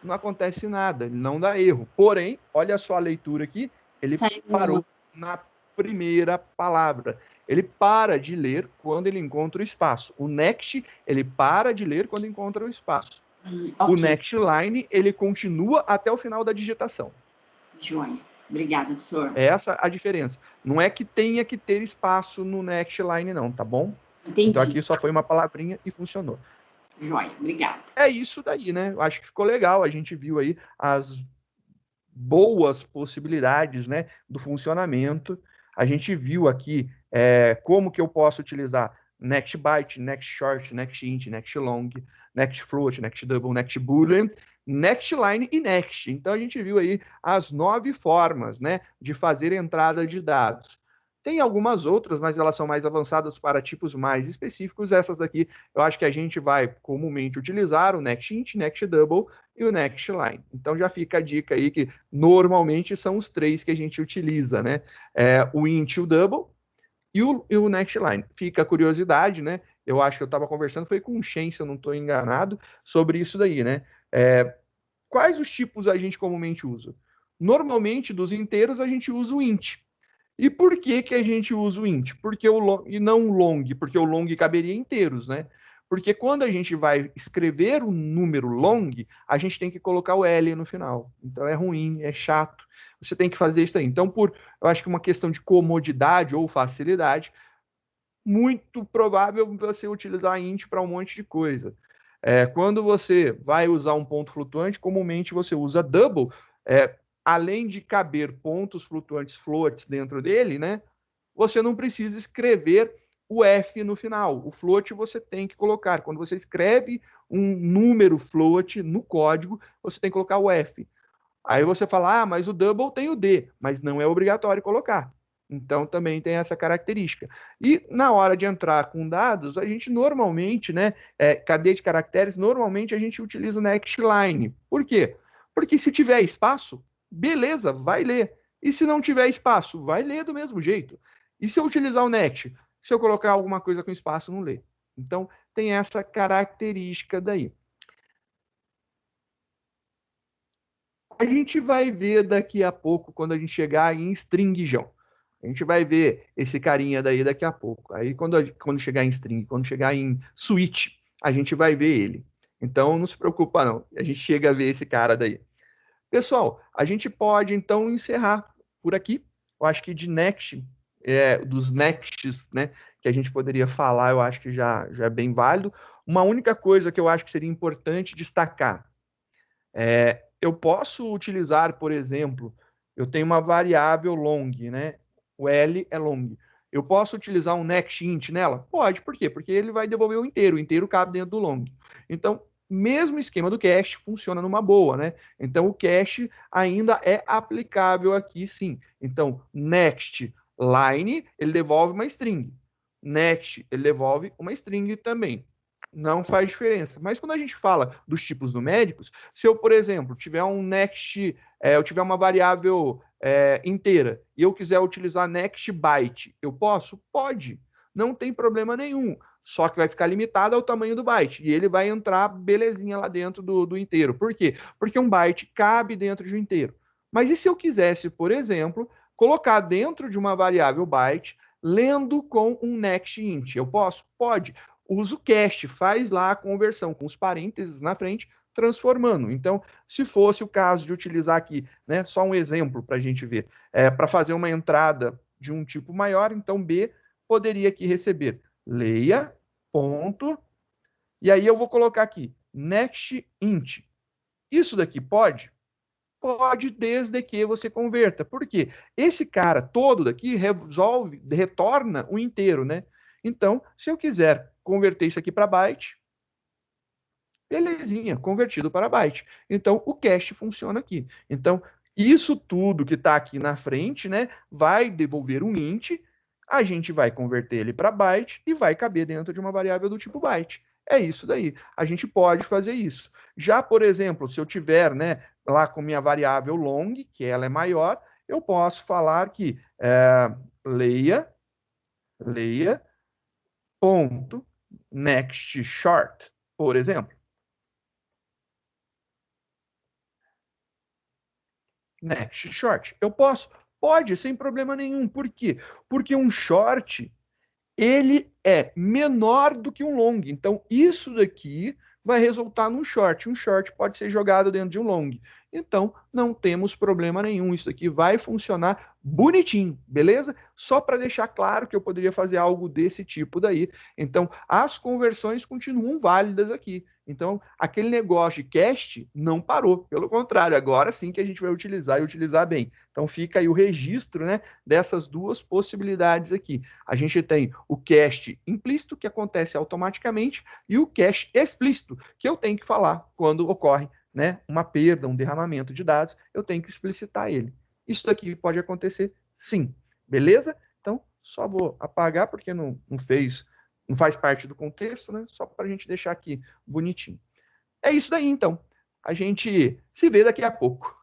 Não acontece nada, ele não dá erro. Porém, olha só a leitura aqui, ele parou na primeira palavra. Ele para de ler quando ele encontra o espaço. O next, ele para de ler quando encontra o espaço. O next line, ele continua até o final da digitação. Joia. Obrigada, professor. Essa a diferença. Não é que tenha que ter espaço no next line, não, tá bom? Entendi. Então aqui só foi uma palavrinha e funcionou. Joia, obrigada. É isso daí, né? Eu acho que ficou legal. A gente viu aí as boas possibilidades, né, do funcionamento. A gente viu aqui como que eu posso utilizar next byte, next short, next int, next long, next float, next double, next boolean, next line e next. Então a gente viu aí as 9 formas, né, de fazer entrada de dados. Tem algumas outras, mas elas são mais avançadas para tipos mais específicos. Essas aqui eu acho que a gente vai comumente utilizar o next int, next double e o next line. Então já fica a dica aí que normalmente são os 3 que a gente utiliza, né? O int, o double e o next line. Fica a curiosidade, né? Eu acho que eu estava conversando, foi com o Shen, se eu não estou enganado, sobre isso daí, né? Quais os tipos a gente comumente usa? Normalmente, dos inteiros, a gente usa o int. E por que que a gente usa o int? E não o long, porque o long caberia inteiros, né? Porque quando a gente vai escrever um número long, a gente tem que colocar o L no final. Então é ruim, é chato. Você tem que fazer isso aí. Então, eu acho que uma questão de comodidade ou facilidade, muito provável você utilizar int para um monte de coisa. Quando você vai usar um ponto flutuante, comumente você usa double, além de caber pontos flutuantes floats dentro dele, né? Você não precisa escrever o F no final. O float você tem que colocar. Quando você escreve um número float no código, você tem que colocar o F. Aí você fala, mas o double tem o D, mas não é obrigatório colocar. Então também tem essa característica. E na hora de entrar com dados, a gente normalmente, né, cadeia de caracteres, normalmente a gente utiliza o next line. Por quê? Porque se tiver espaço, beleza, vai ler. E se não tiver espaço, vai ler do mesmo jeito. E se eu utilizar o next? Se eu colocar alguma coisa com espaço, não lê. Então, tem essa característica daí. A gente vai ver daqui a pouco, quando a gente chegar em stringjão. A gente vai ver esse carinha daí daqui a pouco. Aí, quando chegar em string, quando chegar em switch, a gente vai ver ele. Então, não se preocupa, não. A gente chega a ver esse cara daí. Pessoal, a gente pode, então, encerrar por aqui. Eu acho que de next, dos nexts, né, que a gente poderia falar, eu acho que já é bem válido. Uma única coisa que eu acho que seria importante destacar. Eu posso utilizar, por exemplo, eu tenho uma variável long, né? O L é long. Eu posso utilizar um next int nela? Pode, por quê? Porque ele vai devolver o inteiro cabe dentro do long. Então, mesmo esquema do cache funciona numa boa, né? Então, o cache ainda é aplicável aqui, sim. Então, next line, ele devolve uma string. Next, ele devolve uma string também. Não faz diferença. Mas quando a gente fala dos tipos numéricos, se eu, por exemplo, tiver um next, eu tiver uma variável inteira e eu quiser utilizar next byte, eu posso? Pode. Não tem problema nenhum. Só que vai ficar limitado ao tamanho do byte. E ele vai entrar belezinha lá dentro do inteiro. Por quê? Porque um byte cabe dentro de um inteiro. Mas e se eu quisesse, por exemplo, colocar dentro de uma variável byte, lendo com um next int? Eu posso? Pode. Usa o cache, faz lá a conversão com os parênteses na frente, transformando. Então, se fosse o caso de utilizar aqui, né, só um exemplo para a gente ver, para fazer uma entrada de um tipo maior, então B poderia aqui receber leia, ponto, e aí eu vou colocar aqui, next int. Isso daqui pode? Pode, desde que você converta. Por quê? Esse cara todo daqui retorna o inteiro, né? Então, se eu quiser converter isso aqui para byte, belezinha, convertido para byte. Então, o cache funciona aqui. Então, isso tudo que está aqui na frente, né, vai devolver um int, a gente vai converter ele para byte e vai caber dentro de uma variável do tipo byte. É isso daí. A gente pode fazer isso. Já, por exemplo, se eu tiver, né, lá com minha variável long, que ela é maior, eu posso falar que leia, ponto, next short, por exemplo. Next short. Eu posso? Pode, sem problema nenhum. Por quê? Porque um short, ele é menor do que um long. Então, isso daqui vai resultar num short. Um short pode ser jogado dentro de um long. Então, não temos problema nenhum. Isso aqui vai funcionar bonitinho, beleza? Só para deixar claro que eu poderia fazer algo desse tipo daí. Então, as conversões continuam válidas aqui. Então, aquele negócio de cast não parou. Pelo contrário, agora sim que a gente vai utilizar e utilizar bem. Então, fica aí o registro, né, dessas duas possibilidades aqui. A gente tem o cast implícito, que acontece automaticamente, e o cast explícito, que eu tenho que falar quando ocorre, né, uma perda, um derramamento de dados, eu tenho que explicitar ele. Isso daqui pode acontecer sim, beleza? Então, só vou apagar porque não faz parte do contexto, né? Só para a gente deixar aqui bonitinho. É isso daí, então. A gente se vê daqui a pouco.